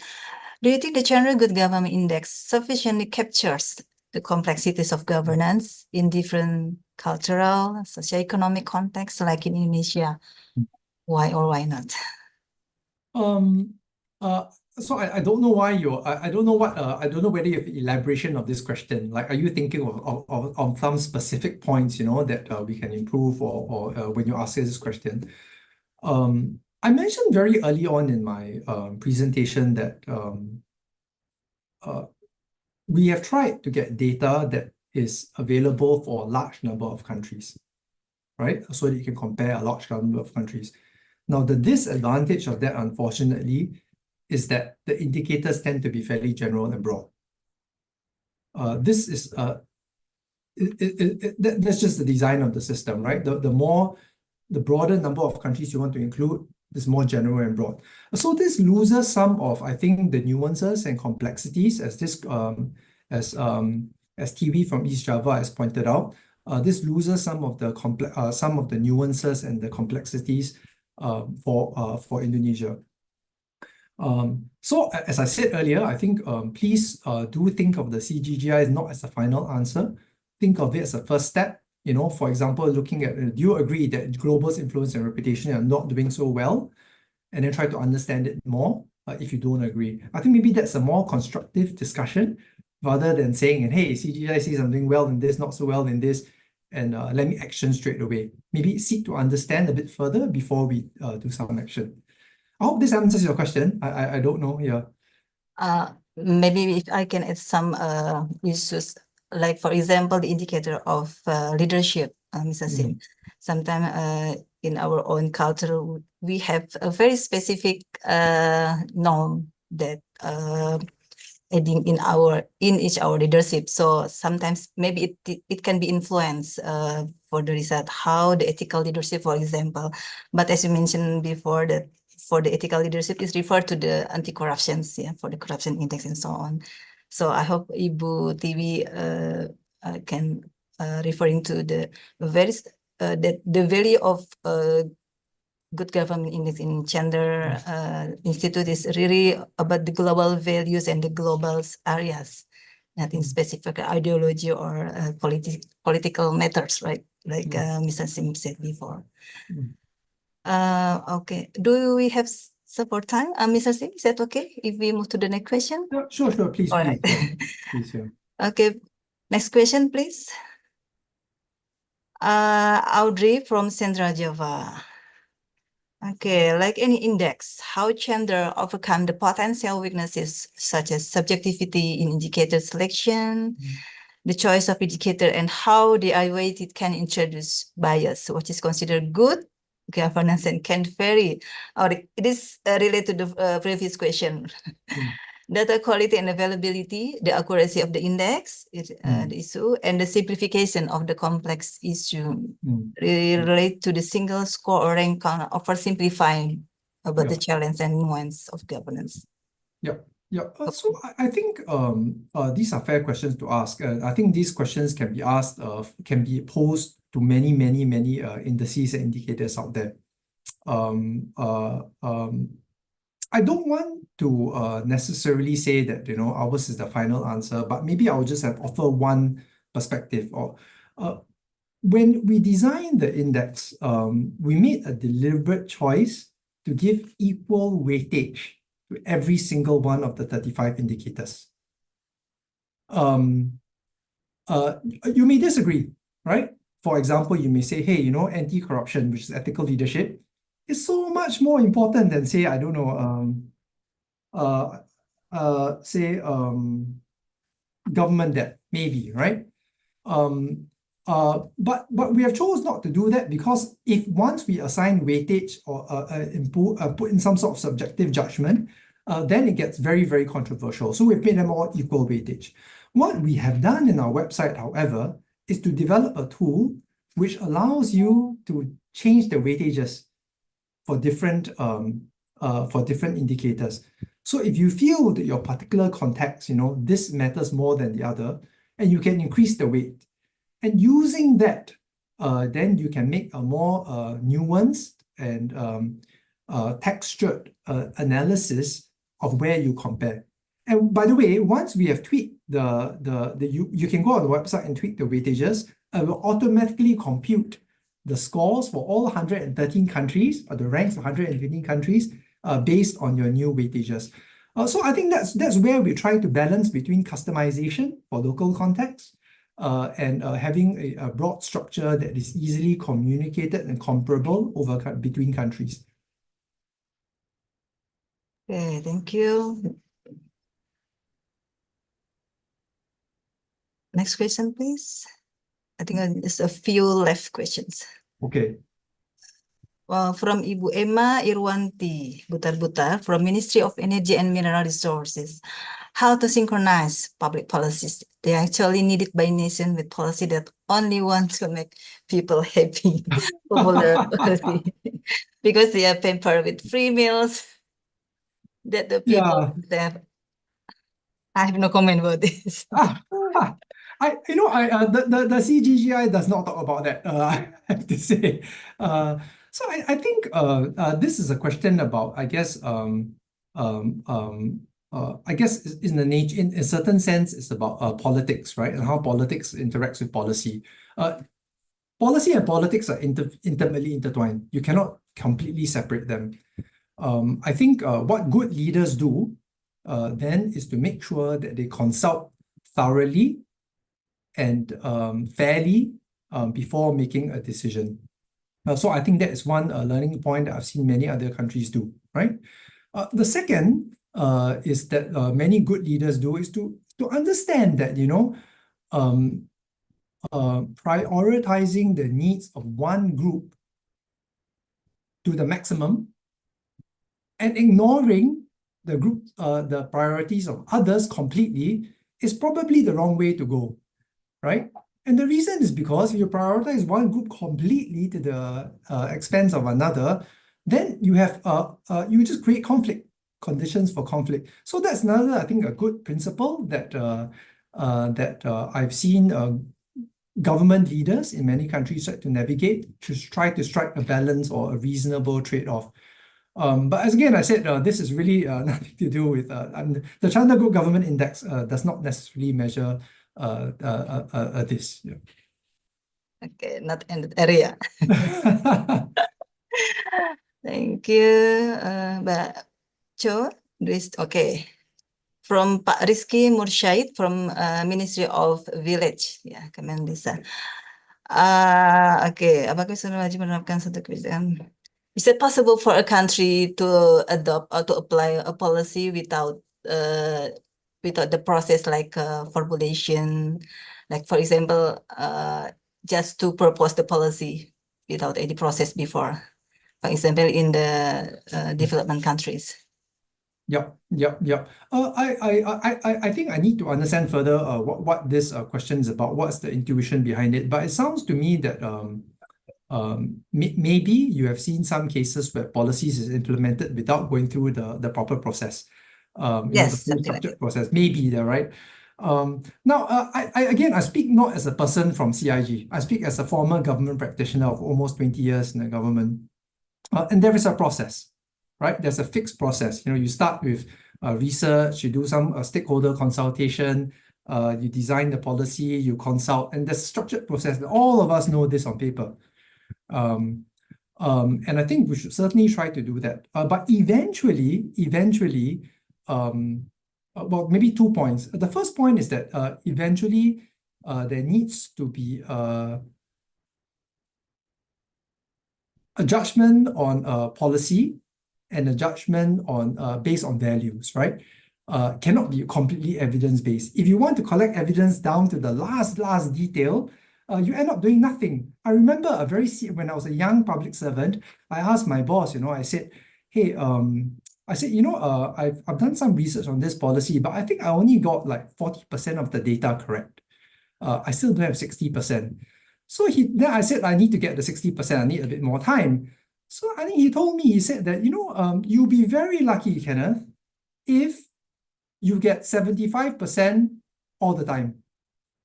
Do you think the Chandler Good Government Index sufficiently captures the complexities of governance in different cultural, socioeconomic contexts like in Indonesia? Why or why not? So I don't know why I don't know whether you have elaboration of this question. Like, are you thinking of some specific points, you know, that we can improve, or when you ask this question? I mentioned very early on in my presentation that we have tried to get data that is available for a large number of countries. right? So that you can compare a large number of countries. Now, the disadvantage of that, unfortunately, is that the indicators tend to be fairly general and broad. This is that's just the design of the system, right? The broader number of countries you want to include, is more general and broad. So this loses some of, I think, the nuances and complexities, as TV from East Java has pointed out. This loses some of the nuances and the complexities for Indonesia. So as I said earlier, I think please do think of the CGGI not as a final answer. Think of it as a first step. You know, for example, looking at, do you agree that global's influence and reputation are not doing so well? And then try to understand it more if you don't agree. I think maybe that's a more constructive discussion rather than saying, hey, CGGI sees I'm doing well in this, not so well in this, and let me action straight away. Maybe seek to understand a bit further before we do some action. I hope this answers your question. I don't know. Yeah. Maybe if I can add some issues, like for example, the indicator of leadership, Mr. Sim. Sometimes in our own culture, we have a very specific norm that adding in each our leadership. So sometimes maybe it can be influenced for the result, how the ethical leadership, for example. But as you mentioned before, that for the ethical leadership is referred to the anti-corruptions, yeah, for the corruption index and so on. So I hope Ibu TV can referring to the the value of good government index in Chandler Institute is really about the global values and the global areas, not in specific ideology or political matters, right? Like Mr. Sim said before. Okay, do we have support time? Mr. Sim, is that okay if we move to the next question? Yeah, sure, please, All please. right. Yeah. Please, yeah. Okay, next question, please. Audrey from Central Java. Okay, like any index, how Chandler overcome the potential weaknesses such as subjectivity in indicator selection, the choice of indicator, and how the evaluated can introduce bias, which is considered good governance and can vary. Or it is related to the previous question. Data quality and availability, the accuracy of the index, the issue, and the simplification of the complex issue relate to the single score or rank oversimplifying about the challenge and nuance of governance. Yeah. So I think these are fair questions to ask. I think these questions can be asked, can be posed to many indices and indicators out there. I don't want to necessarily say that ours is the final answer, but maybe I'll just offer one perspective. Or when we designed the index, we made a deliberate choice to give equal weightage to every single one of the 35 indicators. You may disagree, right? For example, you may say, hey, anti-corruption, which is ethical leadership, is so much more important than, say, I don't know, government debt, maybe, right? But we have chosen not to do that, because if once we assign weightage or put in some sort of subjective judgment, then it gets very controversial. So we've made them all equal weightage. What we have done in our website, however, is to develop a tool which allows you to change the weightages for different indicators. So if you feel that your particular context, this matters more than the other, and you can increase the weight. And using that, then you can make a more nuanced and textured analysis of where you compare. And by the way, once we have tweaked you can go on the website and tweak the weightages. It will automatically compute the scores for all 113 countries, or the ranks of 113 countries, based on your new weightages. So I think that's where we try to balance between customization for local context and having a broad structure that is easily communicated and comparable between countries. Okay, thank you. Next question, please. I think there's a few left questions. Okay. From Ibu Emma Irwanti Butar-Butar from Ministry of Energy and Mineral Resources. How to synchronize public policies? They actually needed by nation with policy that only want to make people happy. Popular policy. Because they are pampered with free meals that the people have. I have no comment about this. The CGGI does not talk about that. I have to say. So I think this is a question about, I guess, in the nature, in a certain sense, it's about politics, right, and how politics interacts with policy. Policy and politics are intimately intertwined. You cannot completely separate them. I think what good leaders do then is to make sure that they consult thoroughly and fairly before making a decision. So I think that is one learning point that I've seen many other countries do, right? The second is that many good leaders do is to understand that, prioritizing the needs of one group to the maximum and ignoring the priorities of others completely is probably the wrong way to go, right? And the reason is because if you prioritize one group completely to the expense of another, then you have you just create conditions for conflict. So that's another, I think, a good principle that I've seen government leaders in many countries try to navigate, to try to strike a balance or a reasonable trade-off. But as again, I said, this is really nothing to do with the Chandler Good Government Index does not necessarily measure this. Yeah. Okay, not in that area. Thank you, Mbak Cho. Okay. From Pak Rizky Mursyid from Ministry of Village, ya, Kemendesa. Okay, apakah sudah wajib menerapkan satu kebijakan? Is it possible for a country to adopt or to apply a policy without the process like formulation, like for example, just to propose the policy without any process before, for example, in the development countries? Yep. I think I need to understand further what this question is about. What's the intuition behind it? But it sounds to me that maybe you have seen some cases where policies is implemented without going through the proper process. Yes, the structured process. Maybe they're right. Now, I speak not as a person from CIG. I speak as a former government practitioner of almost 20 years in the government. And there is a process. Right? There's a fixed process. You start with research, you do some stakeholder consultation, you design the policy, you consult, and there's a structured process. All of us know this on paper. And I think we should certainly try to do that. But eventually, well, maybe 2 points. The first point is that eventually there needs to be a judgment on policy and a judgment on based on values, right? Cannot be completely evidence-based. If you want to collect evidence down to the last detail, you end up doing nothing. I remember when I was a young public servant, I asked my boss, I said, hey, I've done some research on this policy, but I think I only got like 40% of the data correct. I still don't have 60%. So then I said, I need to get the 60%. I need a bit more time. So I think he told me, he said that, you'll be very lucky, Kenneth, if you get 75% all the time.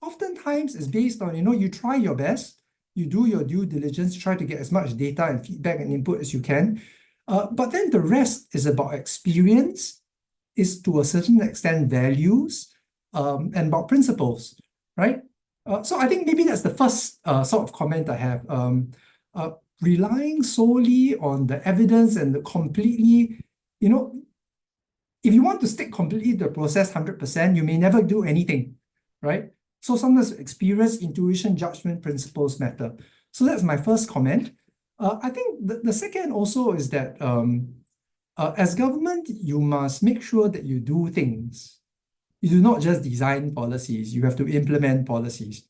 Oftentimes it's based on, you try your best, you do your due diligence, try to get as much data and feedback and input as you can. But then the rest is about experience, is to a certain extent values, and about principles, right? So I think maybe that's the first sort of comment I have. Relying solely on the evidence and the completely, if you want to stick completely to the process 100%, you may never do anything, right? So sometimes experience, intuition, judgment, principles matter. So that's my first comment. I think the second also is that as government, you must make sure that you do things. You do not just design policies, you have to implement policies.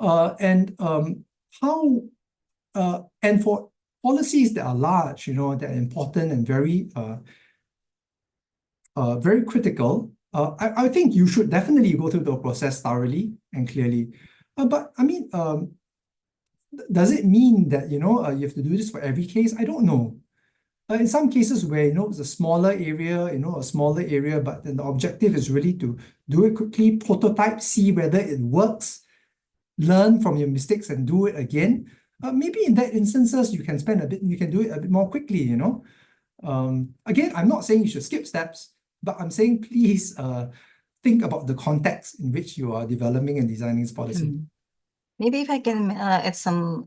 And how And for policies that are large, that are important and very critical, I think you should definitely go through the process thoroughly and clearly. But I mean, does it mean that, you have to do this for every case? I don't know. In some cases where, it's a smaller area, but then the objective is really to do it quickly, prototype, see whether it works, learn from your mistakes and do it again. Maybe in that instances, you can do it a bit more quickly, Again, I'm not saying you should skip steps, but I'm saying please think about the context in which you are developing and designing this policy. Maybe if I can add some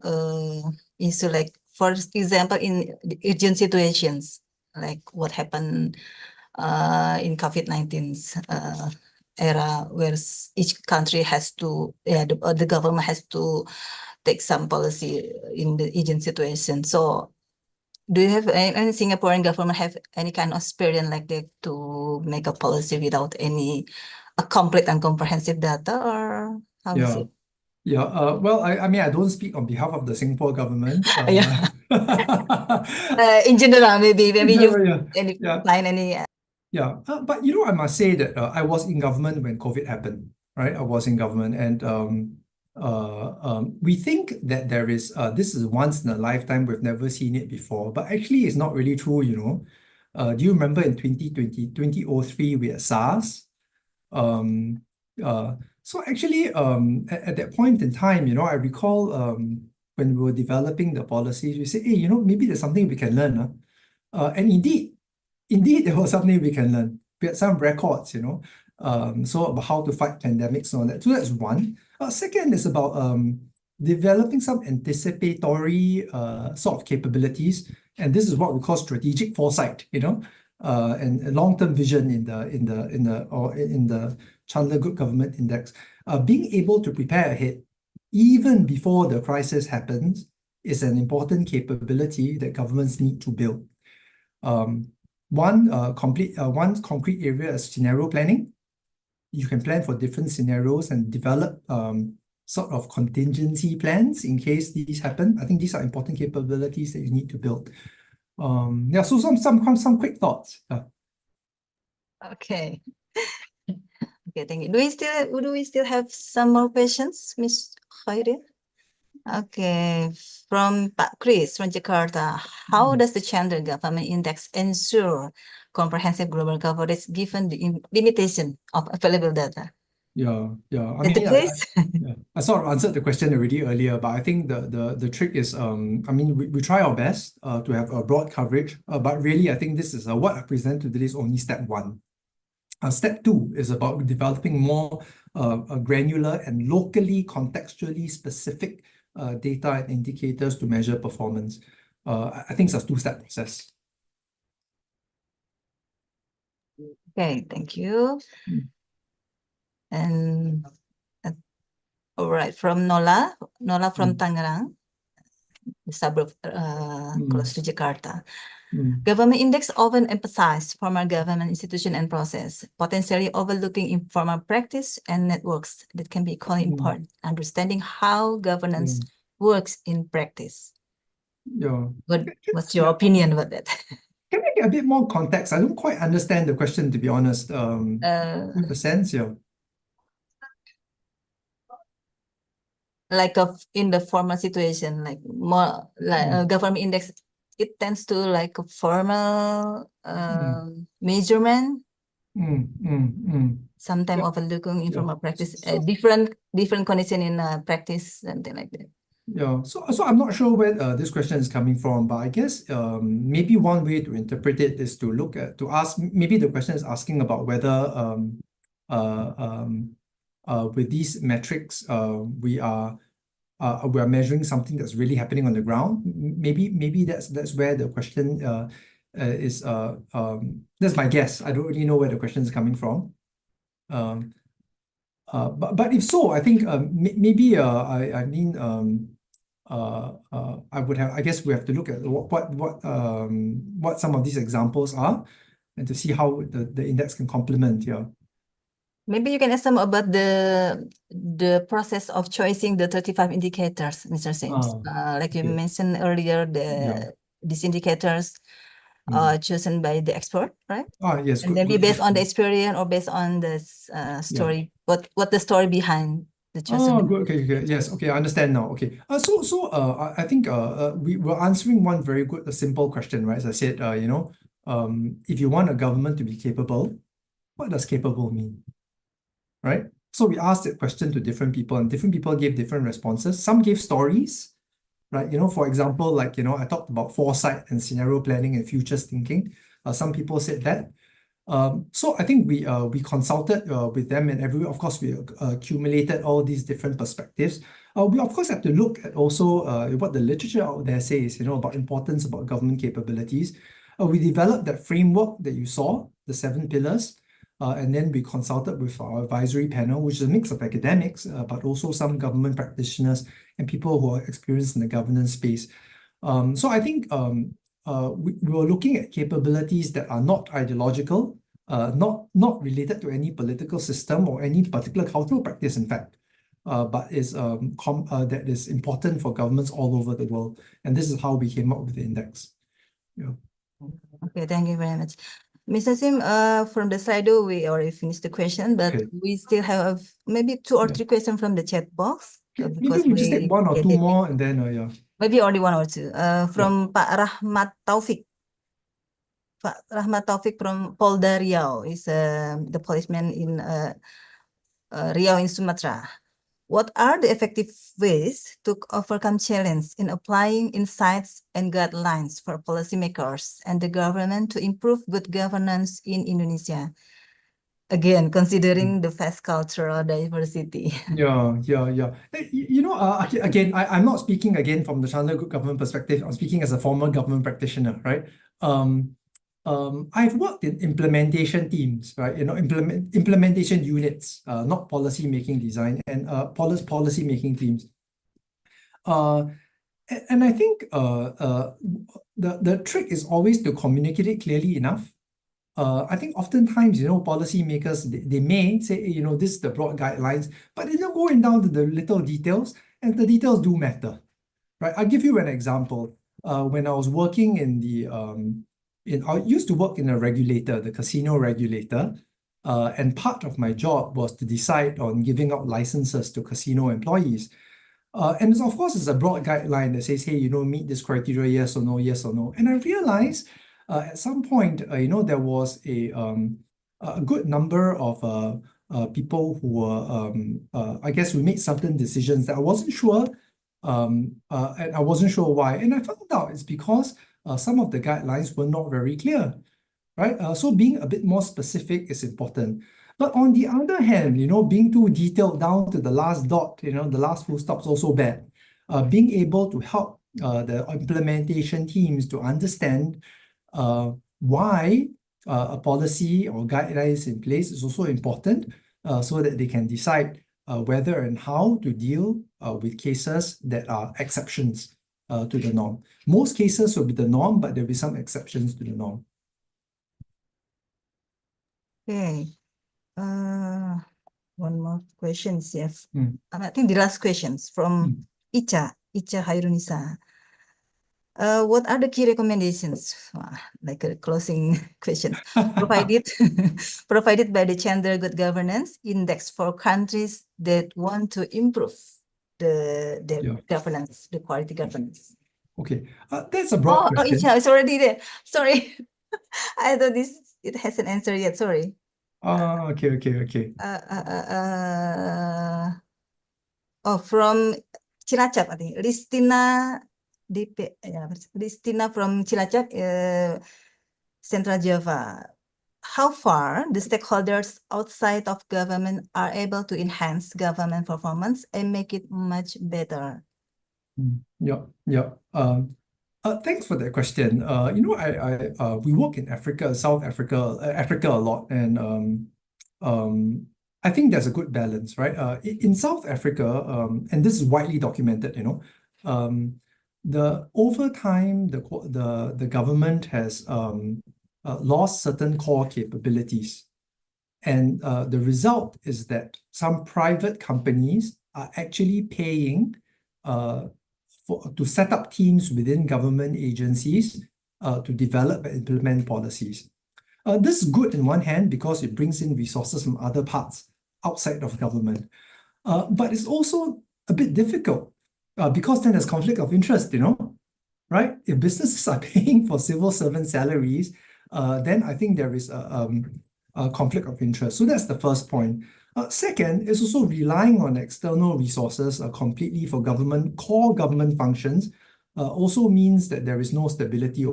issue, like for example, in the urgent situations, like what happened in COVID-19 era, where each country has to, the government has to take some policy in the urgent situation. So do you have any Singaporean government have any kind of experience like that to make a policy without any complete and comprehensive data, or how is it? Yeah, well, I mean, I don't speak on behalf of the Singapore government. Yeah. In general, maybe you Yeah. find any. Yeah, but I must say that I was in government when COVID happened, right? I was in government, and we think that there is this is once in a lifetime. We've never seen it before, but actually, it's not really true. Do you remember in 2003 we had SARS? So actually, at that point in time, I recall when we were developing the policies, we said, hey, maybe there's something we can learn. And indeed, there was something we can learn. We had some records, so about how to fight pandemics and all that. So that's one. Second is about developing some anticipatory sort of capabilities, and this is what we call strategic foresight, and long-term vision in the Chandler Good Government Index. Being able to prepare ahead, even before the crisis happens, is an important capability that governments need to build. One concrete area is scenario planning. You can plan for different scenarios and develop sort of contingency plans in case these happen. I think these are important capabilities that you need to build. So some quick thoughts. Okay. Okay, thank you. Do we still have some more questions, Ms. Khairin? Okay, from Pak Chris from Jakarta. How does the Chandler Government Index ensure comprehensive global coverage given the limitation of available data? Yeah. I Is the mean, case? I sort of answered the question already earlier, but I think the trick is, I mean, we try our best to have a broad coverage, but really, I think this is what I present today is only step one. Step two is about developing more granular and locally, contextually specific data and indicators to measure performance. I think it's a two-step process. Okay, thank you. And all right, from Nola from Tangerang, the suburb close to Jakarta. Government index often emphasize formal government institution and process, potentially overlooking informal practice and networks that can be equally important. Understanding how governance works in practice. Yeah. What's your opinion about that? Can I get a bit more context? I don't quite understand the question, to be honest. With a sense, yeah. Like in the formal situation, like more like government index, it tends to like a formal measurement. Sometimes overlooking informal practice, different condition in practice, something like that. Yeah, so I'm not sure where this question is coming from, but I guess maybe one way to interpret it is to ask, maybe the question is asking about whether with these metrics we are measuring something that's really happening on the ground. Maybe that's where the question is. That's my guess. I don't really know where the question is coming from. But if so, I think maybe I mean I guess we have to look at what some of these examples are, and to see how the index can complement. Yeah. Maybe you can ask some about the process of choosing the 35 indicators, Mr. Sims. Like you okay. mentioned earlier, Yeah. these indicators Mm. chosen by the expert, right? Yes, And good, maybe good, based good on the point. experience or based on the story, what the story behind the chosen. Oh, good. Okay, okay. Yes. Okay, I understand now. Okay. I think we were answering one very good, a simple question, right? As I said, if you want a government to be capable, what does capable mean, right? So we asked that question to different people, and different people gave different responses. Some gave stories, right? For example, like I talked about foresight and scenario planning and futures thinking. Some people said that. So I think we consulted with them, and of course we accumulated all these different perspectives. We of course have to look at also what the literature out there says, about importance about government capabilities. We developed that framework that you saw, the 7 pillars, and then we consulted with our advisory panel, which is a mix of academics, but also some government practitioners and people who are experienced in the governance space. So I think we were looking at capabilities that are not ideological, not related to any political system or any particular cultural practice, in fact, but that is important for governments all over the world. And this is how we came up with the index. Yeah. Okay, thank you very much. Mr. Sim, from the slide, we already finished the question, but Okay. we still have maybe 2 or 3 questions from the chat box. Maybe Because we just take one or get two it. more, and then yeah. Maybe only 1 or 2. From Pak Rahmat Taufik. Pak Rahmat Taufik from Polda Riau is the policeman in Riau in Sumatra. What are the effective ways to overcome challenge in applying insights and guidelines for policymakers and the government to improve good governance in Indonesia? Again, considering the vast cultural diversity. Yeah. Again, I'm not speaking again from the Chandler Good Government perspective. I'm speaking as a former government practitioner, right? I've worked in implementation teams, right? Implementation units, not policy making design, and policy making teams. And I think the trick is always to communicate it clearly enough. I think oftentimes, policymakers, they may say, this is the broad guidelines, but they're not going down to the little details, and the details do matter, right? I'll give you an example. When I was working I used to work in a regulator, the casino regulator, and part of my job was to decide on giving out licenses to casino employees. And of course, it's a broad guideline that says, hey, meet this criteria, yes or no, yes or no. And I realized at some point, there was a good number of people who were, I guess we made certain decisions that I wasn't sure, and I wasn't sure why. And I found out it's because some of the guidelines were not very clear, right? So being a bit more specific is important. But on the other hand, being too detailed down to the last dot, the last full stop is also bad. Being able to help the implementation teams to understand why a policy or guidelines in place is also important, so that they can decide whether and how to deal with cases that are exceptions to the norm. Most cases will be the norm, but there'll be some exceptions to the norm. Okay. One more question, yes. Mm. I think the last questions from Icha Hairunisa. What are the key recommendations, like a closing questions, provided by the Chandler Good Governance Index for countries that want to improve the governance, the quality governance? Okay, that's a broad question. Icha, it's already there. Sorry, I thought it hasn't answered yet. Sorry. Okay. From Cilacap, I think. Listina from Cilacap, Central Java. How far the stakeholders outside of government are able to enhance government performance and make it much better? Yeah. Thanks for that question. We work in Africa, South Africa, Africa a lot, and I think there's a good balance, right? In South Africa, and this is widely documented, over time the government has lost certain core capabilities, And the result is that some private companies are actually paying to set up teams within government agencies to develop and implement policies. This is good in one hand because it brings in resources from other parts outside of government. But it's also a bit difficult because then there's conflict of interest, right? If businesses are paying for civil servant salaries, then I think there is a conflict of interest. So that's the first point. Second, is also relying on external resources completely for core government functions also means that there is no stability,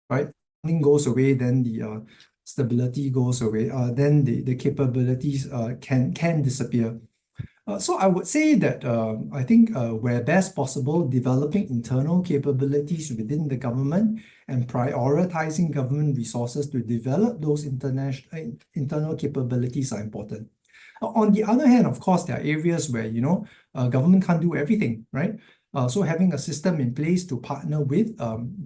right? Funding goes away, then the stability goes away, then the capabilities can disappear. So I would say that I think where best possible, developing internal capabilities within the government and prioritizing government resources to develop those internal capabilities are important. On the other hand, of course, there are areas where, government can't do everything, right? So having a system in place to partner with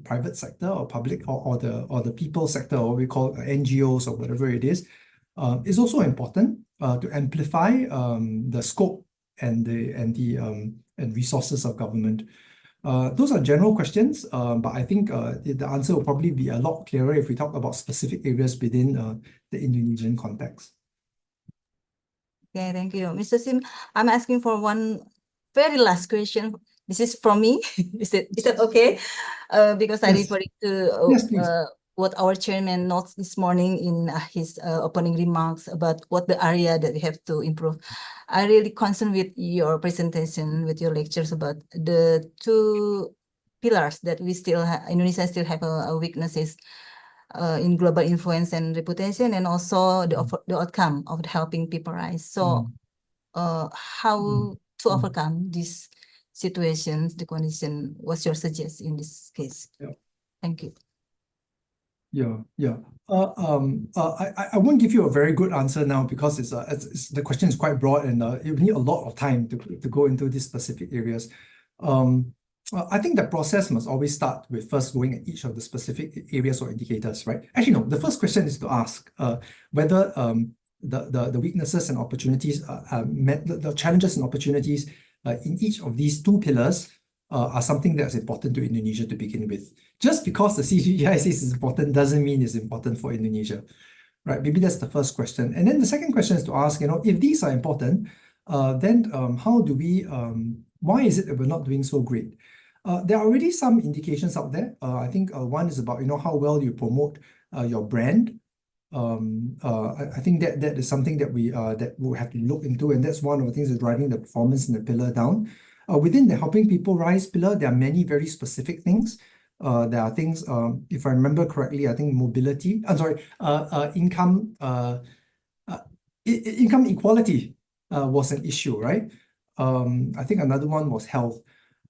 private sector or public or the people sector, or we call NGOs or whatever it is also important to amplify the scope and resources of government. Those are general questions, but I think the answer will probably be a lot clearer if we talk about specific areas within the Indonesian context. Okay, thank you. Mr. Sim, I'm asking for one very last question. This is from me. Is that okay? Because I Yes. referred to Yes, please. what our chairman notes this morning in his opening remarks about what the area that we have to improve. I really concerned with your presentation, with your lectures about the two pillars that we still have, Indonesia still have a weaknesses in global influence and reputation, and also the outcome of helping people rise. So how to overcome these situations, the condition, what's your suggestion in this case? Yeah. Thank you. Yeah. I won't give you a very good answer now because the question is quite broad and you need a lot of time to go into these specific areas. I think the process must always start with first going at each of the specific areas or indicators, right? Actually, no, the first question is to ask whether the weaknesses and opportunities the challenges and opportunities in each of these two pillars are something that's important to Indonesia to begin with. Just because the CGGI says it's important doesn't mean it's important for Indonesia, right? Maybe that's the first question. And then the second question is to ask, if these are important, then how do we, why is it that we're not doing so great? There are already some indications out there. I think one is about, how well you promote your brand. I think that is something that we'll have to look into, and that's one of the things that's driving the performance in the pillar down. Within the helping people rise pillar, there are many very specific things. There are things, if I remember correctly, I think mobility. Income equality was an issue, right? I think another one was health.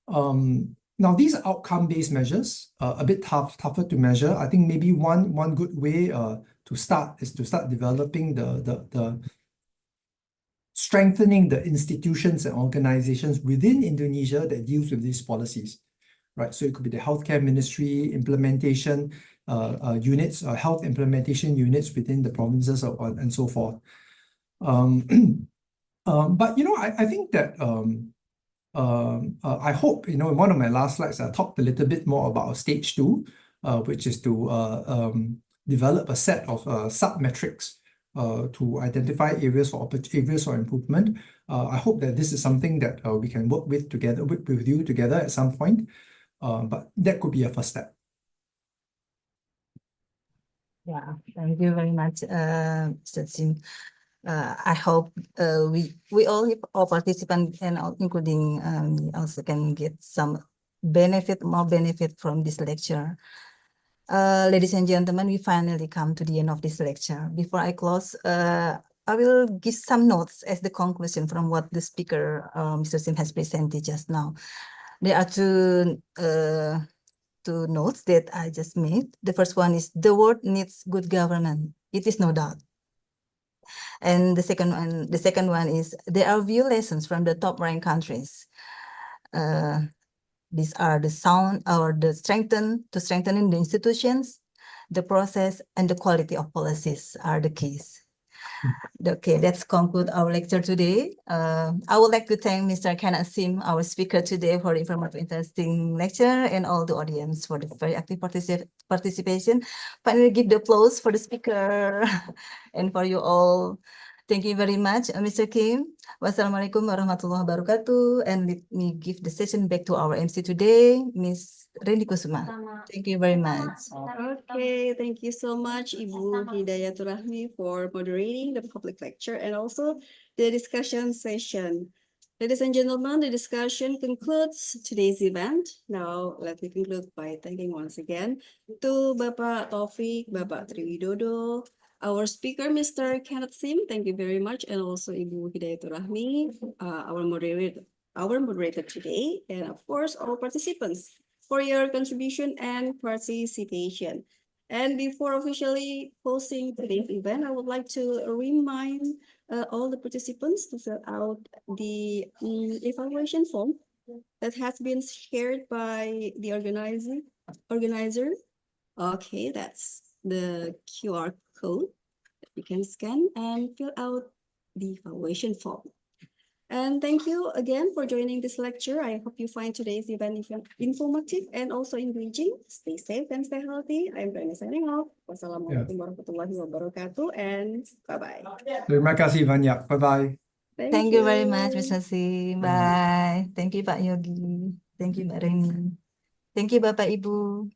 Now these are outcome-based measures, a bit tougher to measure. I think maybe one good way to start is to start developing the strengthening the institutions and organizations within Indonesia that deals with these policies, right? So it could be the healthcare ministry implementation units, health implementation units within the provinces and so forth. But I think that I hope in one of my last slides I talked a little bit more about stage 2, which is to develop a set of sub-metrics to identify areas for improvement. I hope that this is something that we can work with you together at some point. But that could be a first step. Yeah, thank you very much, Mr. Sim. I hope we all participants and including also can get some more benefit from this lecture. Ladies and gentlemen, we finally come to the end of this lecture. Before I close, I will give some notes as the conclusion from what the speaker, Mr. Sim, has presented just now. There are two notes that I just made. The first one is the world needs good government. It is no doubt. And the second one is there are few lessons from the top-ranked countries. These are the sound or the strengthening the institutions, the process, and the quality of policies are the keys. Okay, let's conclude our lecture today. I would like to thank Mr. Kenneth Sim, our speaker today, for the informative, interesting lecture, and all the audience for the very active participation. Finally, give the applause for the speaker and for you all. Thank you very much, Mr. Kim. Wassalamualaikum warahmatullahi wabarakatuh. And let me give the session back to our MC today, Ms. Reni Kusuma. Thank you very much. Okay, thank you so much, Ibu Hidayatul Rahmi, for moderating the public lecture and also the discussion session. Ladies and gentlemen, the discussion concludes today's event. Now, let me conclude by thanking once again to Bapak Taufik, Bapak Triwidodo, our speaker, Mr. Kenneth Sim. Thank you very much, and also Ibu Hidayatul Rahmi, our moderator today, and of course, all participants for your contribution and participation. And before officially closing today's event, I would like to remind all the participants to fill out the evaluation form that has been shared by the organizer. Okay, that's the QR code that you can scan and fill out the evaluation form. And thank you again for joining this lecture. I hope you find today's event informative and also engaging. Stay safe and stay healthy. I'm Rani signing off. Wassalamualaikum warahmatullahi wabarakatuh, and bye-bye. Terima kasih banyak. Bye-bye. Thank you very much, Mr. Sim. Bye. Thank you, Pak Yogi. Thank you, Mbak Reni. Thank you, Bapak Ibu.